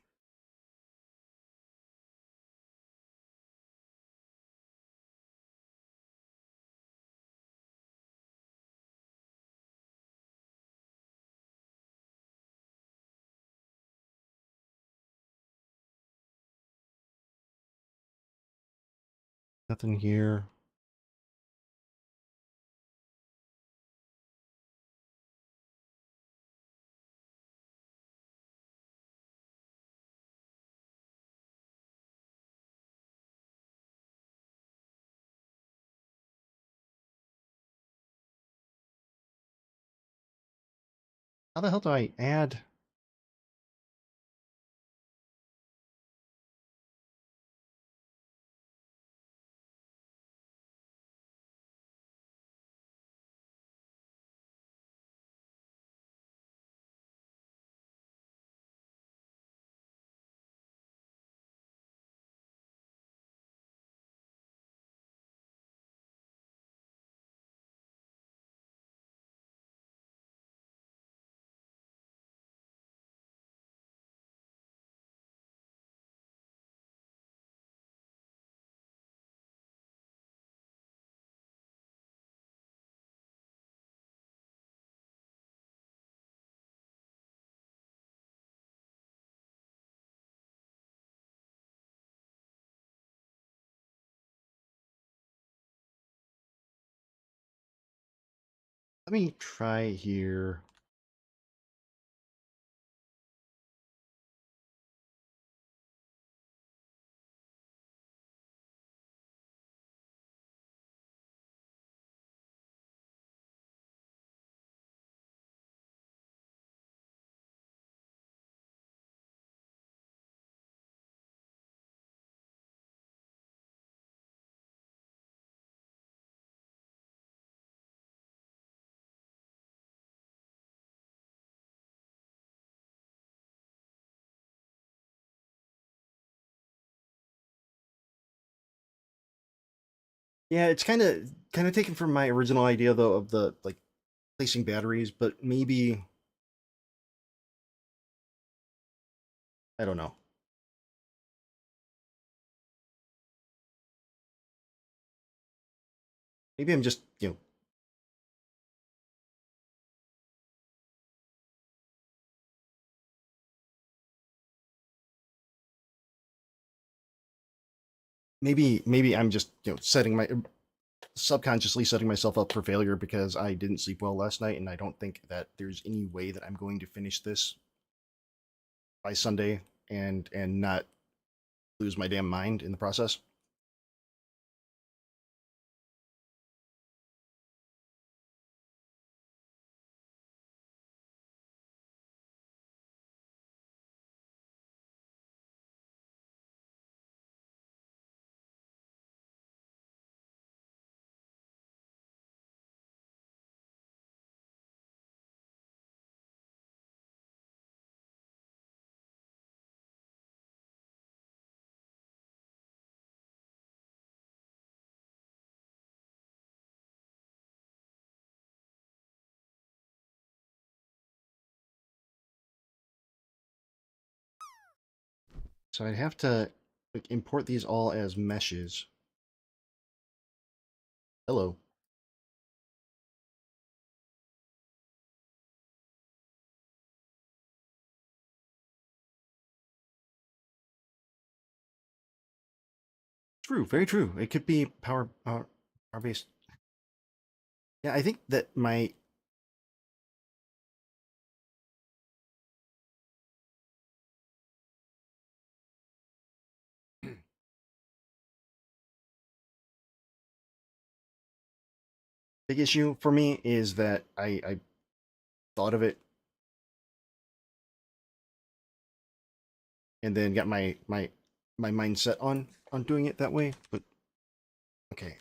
Nothing here. How the hell do I add? Let me try here. Yeah, it's kind of taken from my original idea though of the like placing batteries, but maybe I don't know. Maybe I'm just, maybe I'm just, setting my subconsciously setting myself up for failure because I didn't sleep well last night and I don't think that there's any way that I'm going to finish this by Sunday and not lose my damn mind in the process. So I'd have to like import these all as meshes. Hello. True, very true. It could be power based. Yeah, I think that my big issue for me is that I thought of it and then got my mindset on doing it that way. But okay,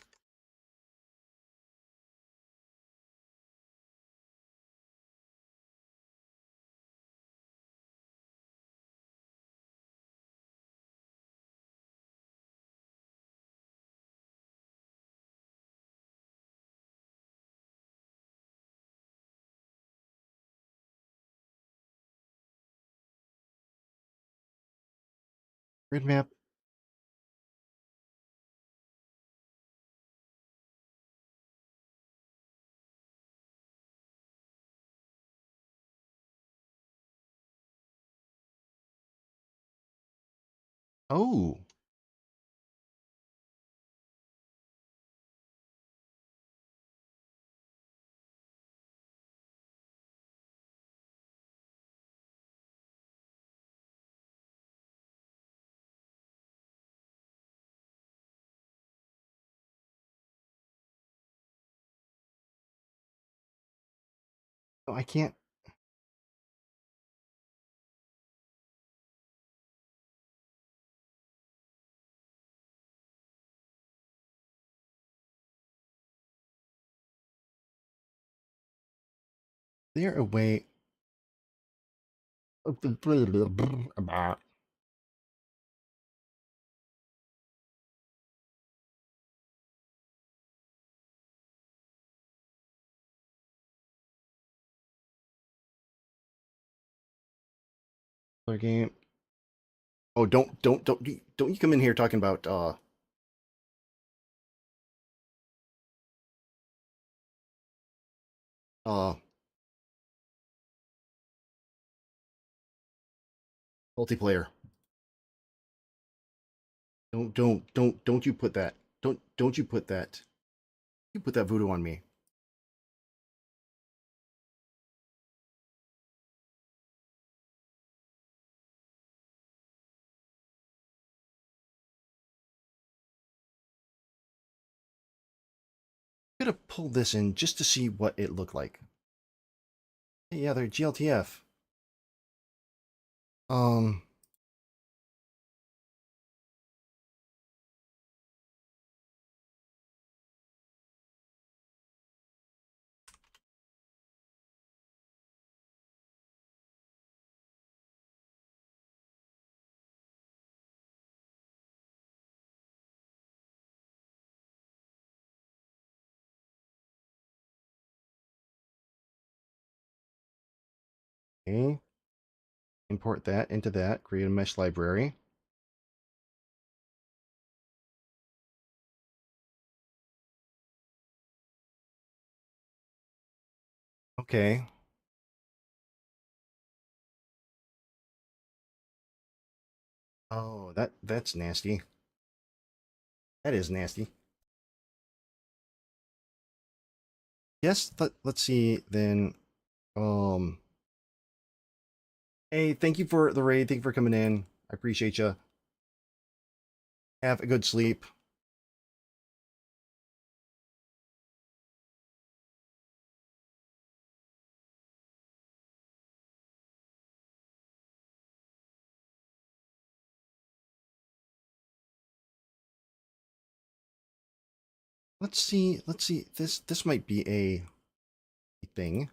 grid map. Oh, no, I can't. There a way? Other game. Oh, don't you come in here talking about uh multiplayer. Don't you put that. Don't you put that. You put that voodoo on me. I'm gonna pull this in just to see what it looked like. Hey, yeah, they're GLTF. Um, okay. Import that into that. Create a mesh library. Okay. Oh, that's nasty. That is nasty. Yes, let's see then. Um, hey, thank you for the raid. Thank you for coming in. I appreciate you. Have a good sleep. Let's see. Let's see. This might be a thing.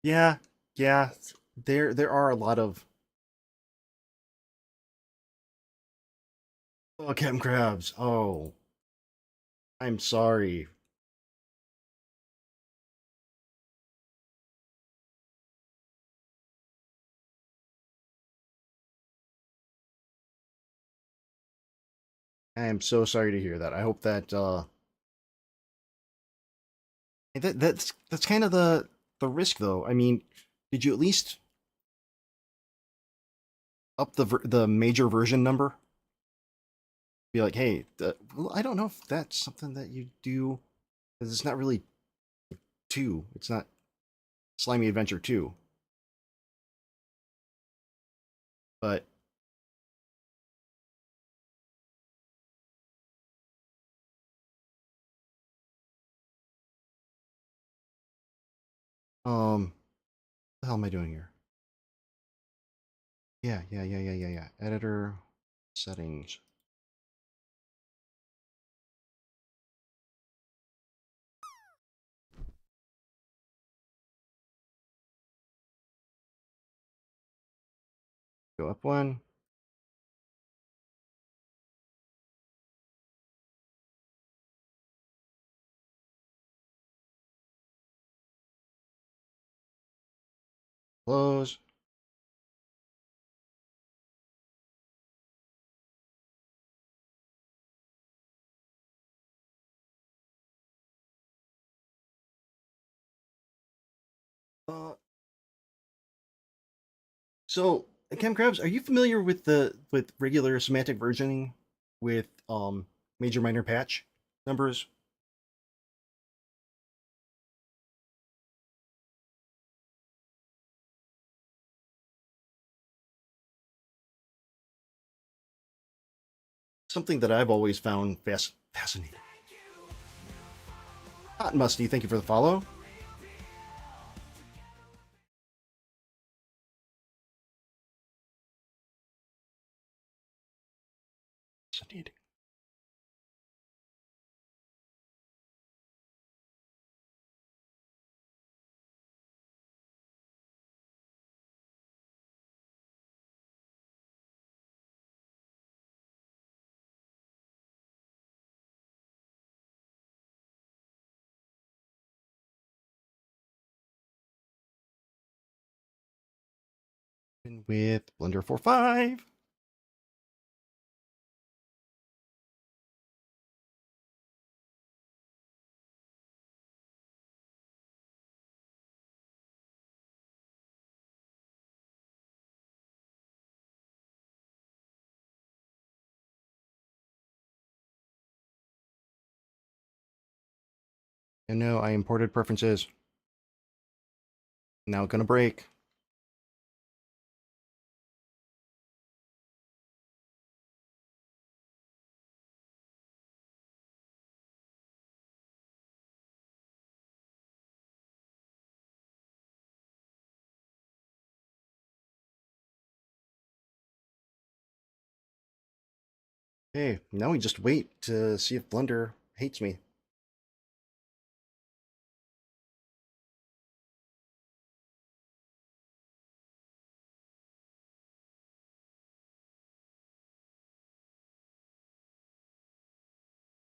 Yeah, yeah. there are a lot of Captain Crabs. Oh, I'm sorry. I am so sorry to hear that. I hope that that's kind of the risk though. I mean, did you at least up the major version number? Be like, hey, well, I don't know if that's something that you do because it's not really two. It's not Slimy Adventure 2. But what the hell am I doing here? Yeah. Editor settings. Go up one. Close. Uh, so, Chem Krabs, are you familiar with the with regular semantic versioning with major minor patch numbers? Something that I've always found fascinating. Hot and Musty, thank you for the follow. Fascinating. With Blender 4.5. And no, I imported preferences. Now gonna break. Hey, now we just wait to see if Blender hates me.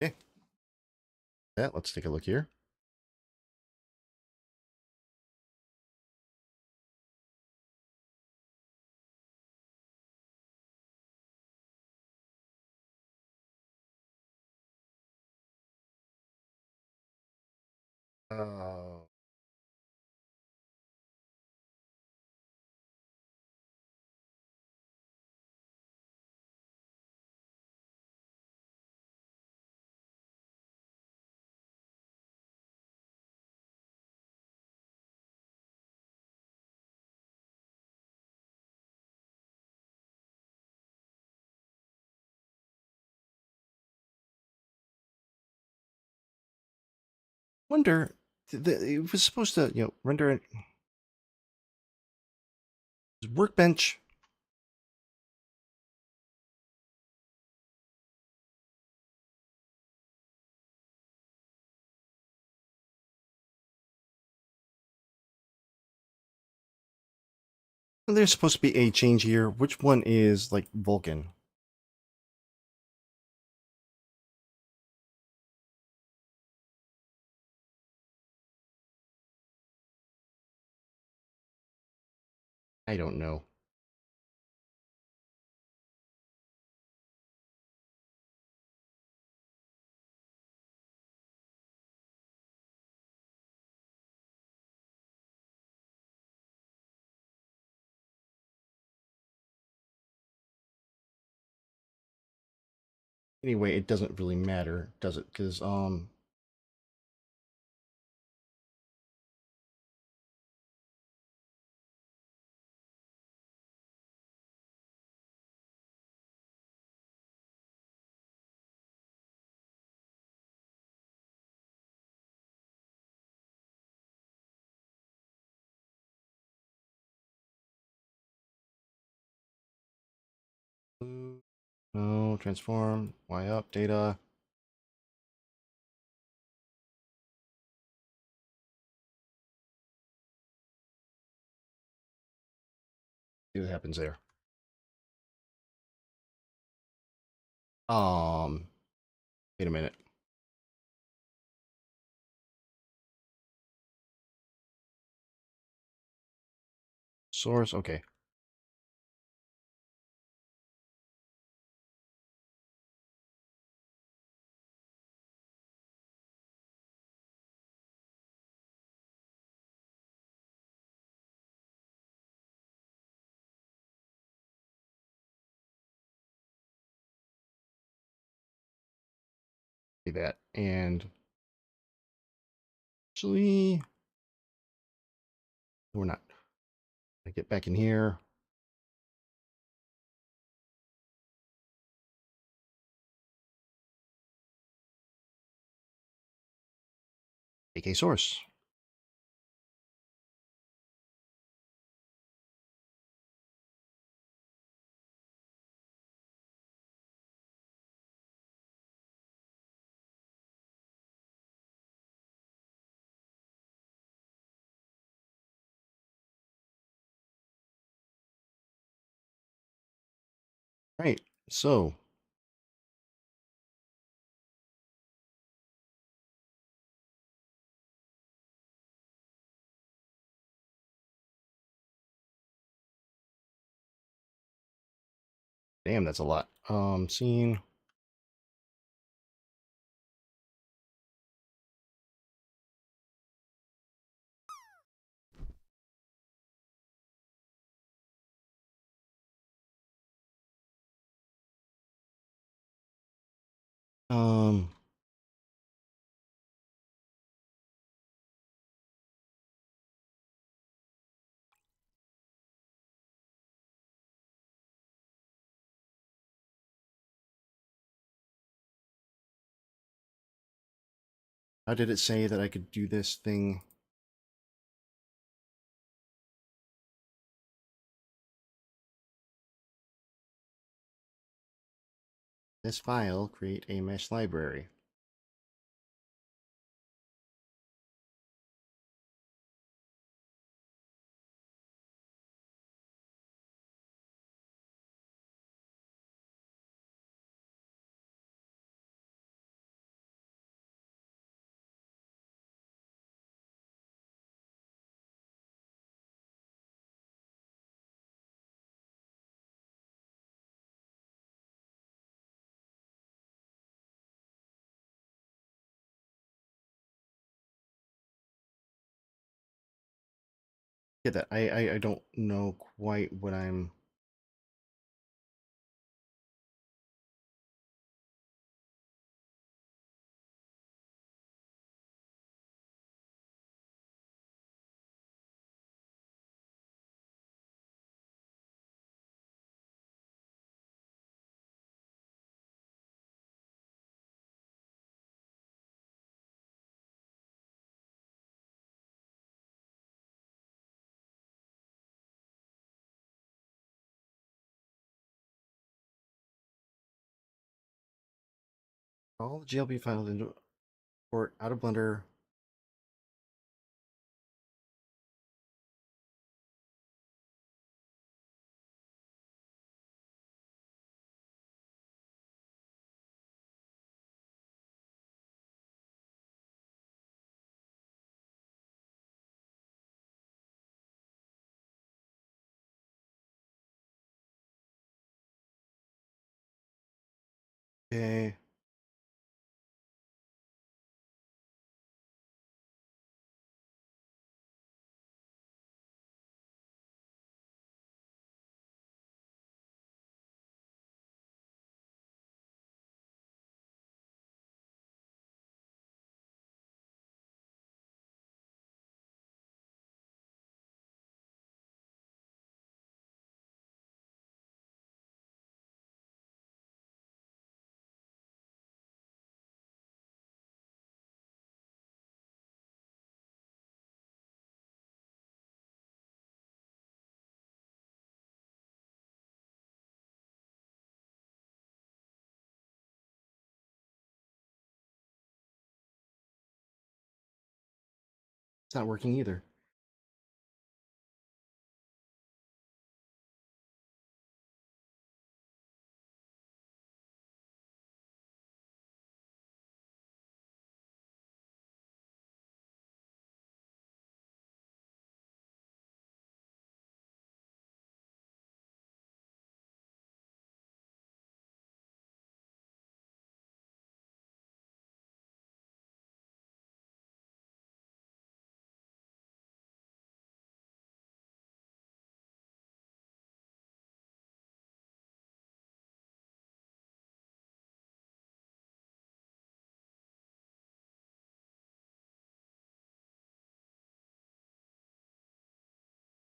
Okay. Yeah, let's take a look here. Uh, wonder, it was supposed to, render it. Workbench. There's supposed to be a change here. Which one is like Vulcan? I don't know. Anyway, it doesn't really matter, does it? Because no, transform, Y up, data. See what happens there. Wait a minute. Source, okay. See that. And actually, we're not. I get back in here. Take a source. Right. So damn, that's a lot. Scene. Um, how did it say that I could do this thing? This file, create a mesh library. Get that. I don't know quite what I'm. All the GLB files into port out of Blender. Okay. It's not working either.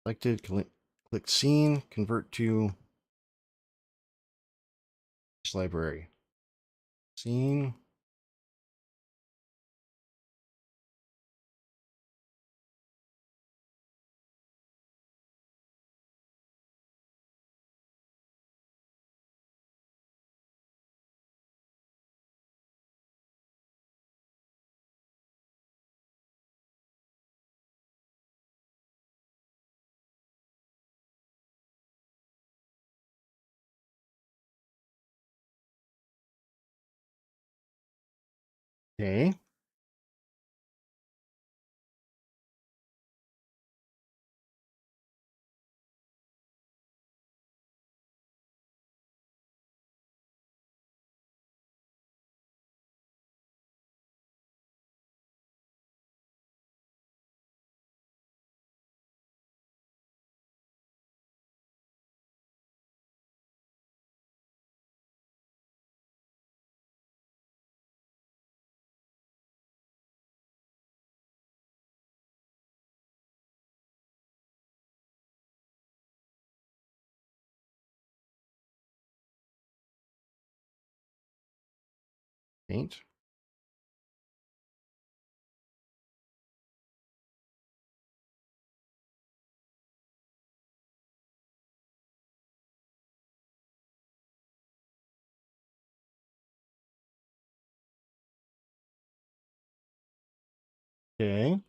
Selected, click scene, convert to library. Scene. Okay. Paint. Okay.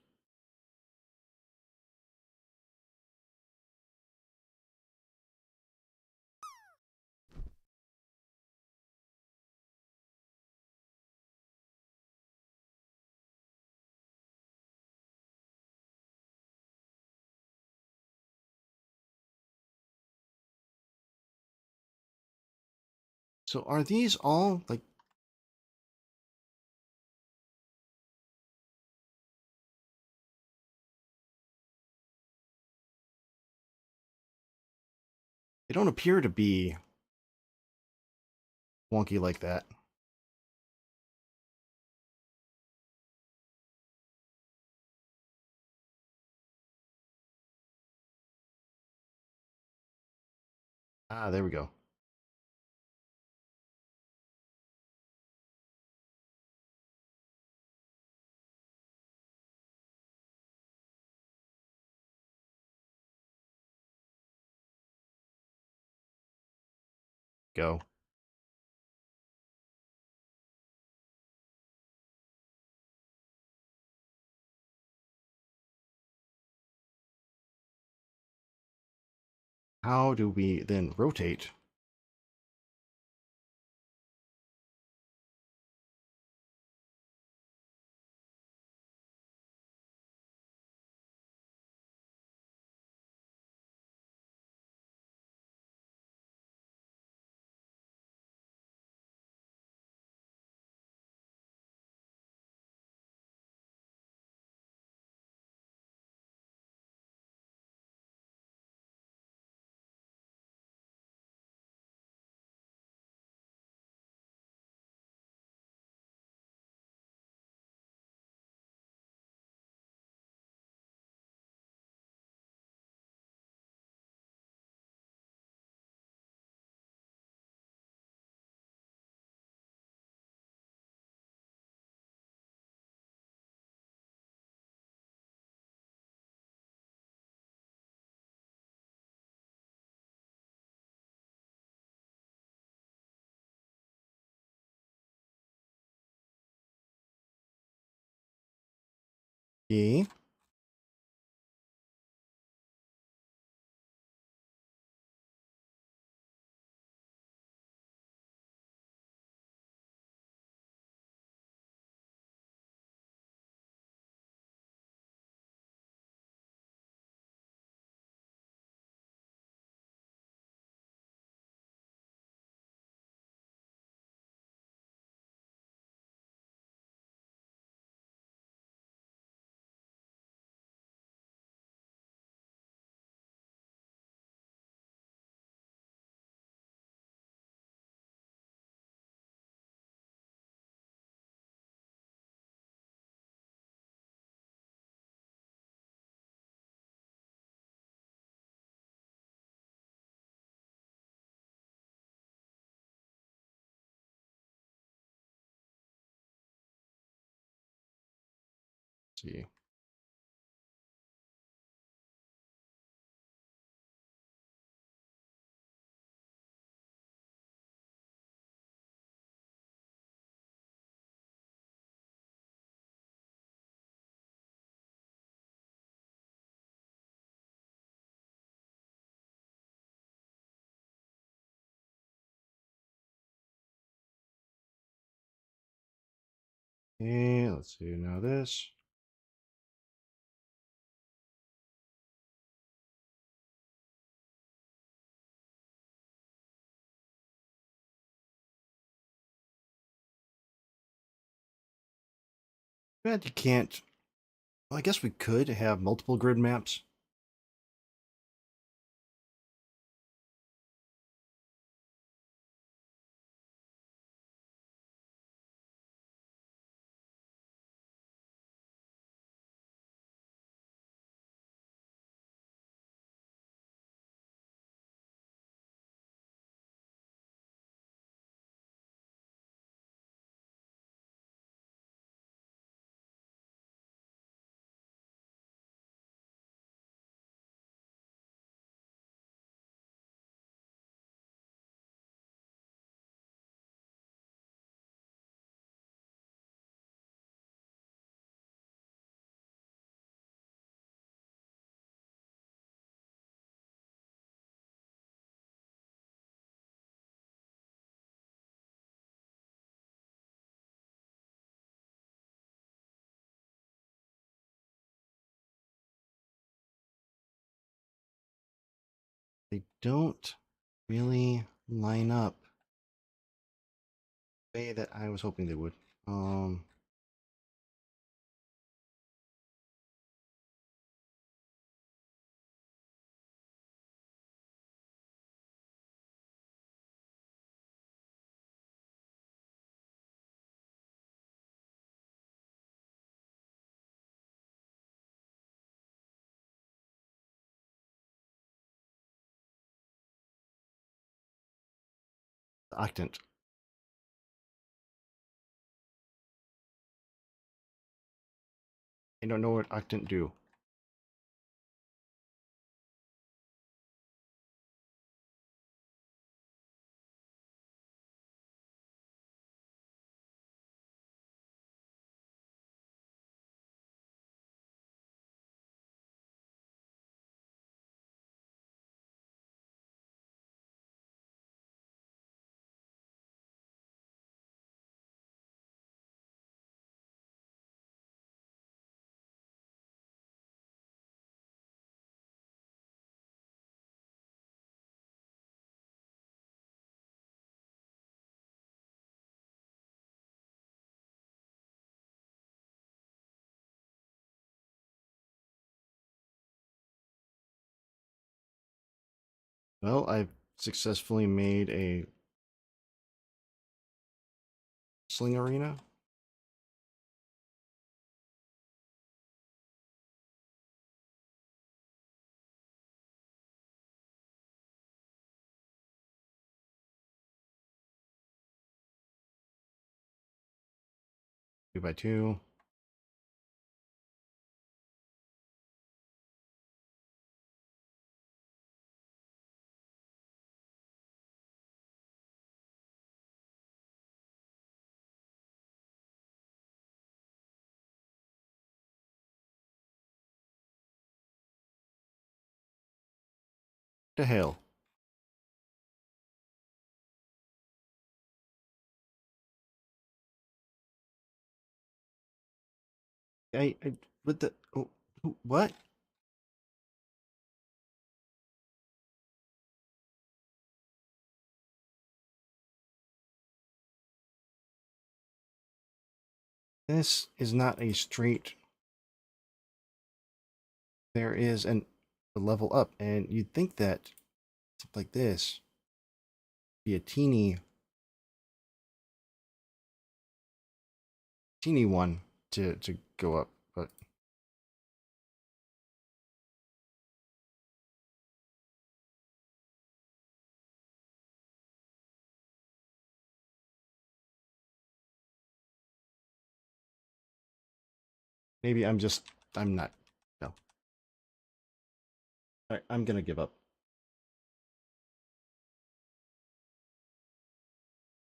So are these all like they don't appear to be wonky like that. Ah, there we go. Go. How do we then rotate? E. See. Okay, let's do now this. Bet you can't. Well, I guess we could have multiple grid maps. They don't really line up the way that I was hoping they would. The octant. I don't know what octant do. Well, I've successfully made a sling arena. Two by two. the hell? I what the oh, what? This is not a straight. There is a level up, and you'd think that something like this be a teeny one to go up, but maybe I'm not. No. All right, I'm gonna give up.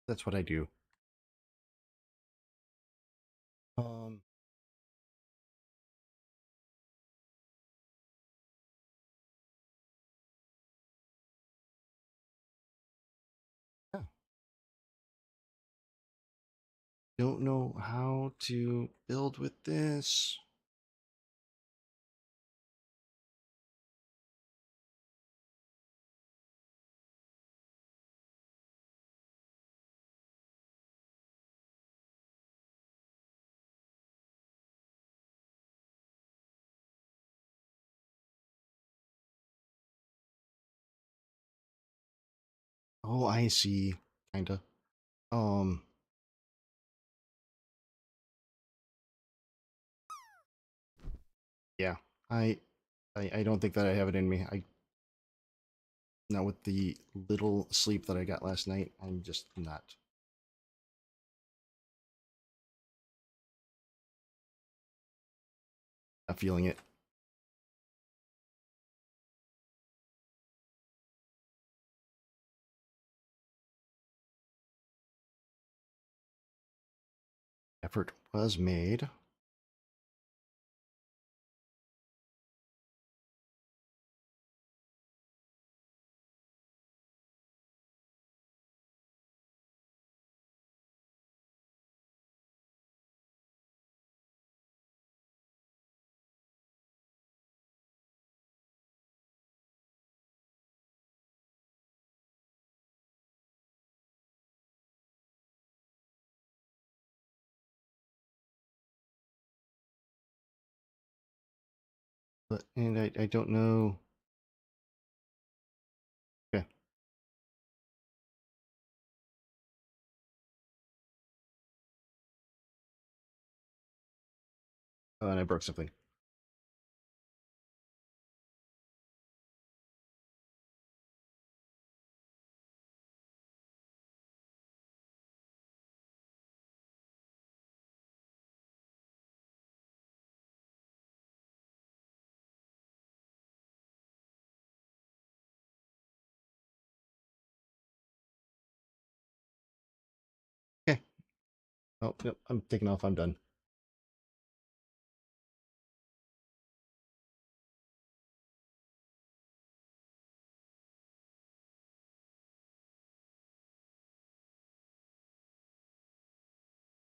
That's what I do. Um, yeah. Don't know how to build with this. Oh, I see. Kinda. Um, yeah. I, I don't think that I have it in me. I not with the little sleep that I got last night. I'm just not feeling it. Effort was made. But and I don't know. Okay. Oh, and I broke something. Okay. Oh, no, I'm taking off. I'm done.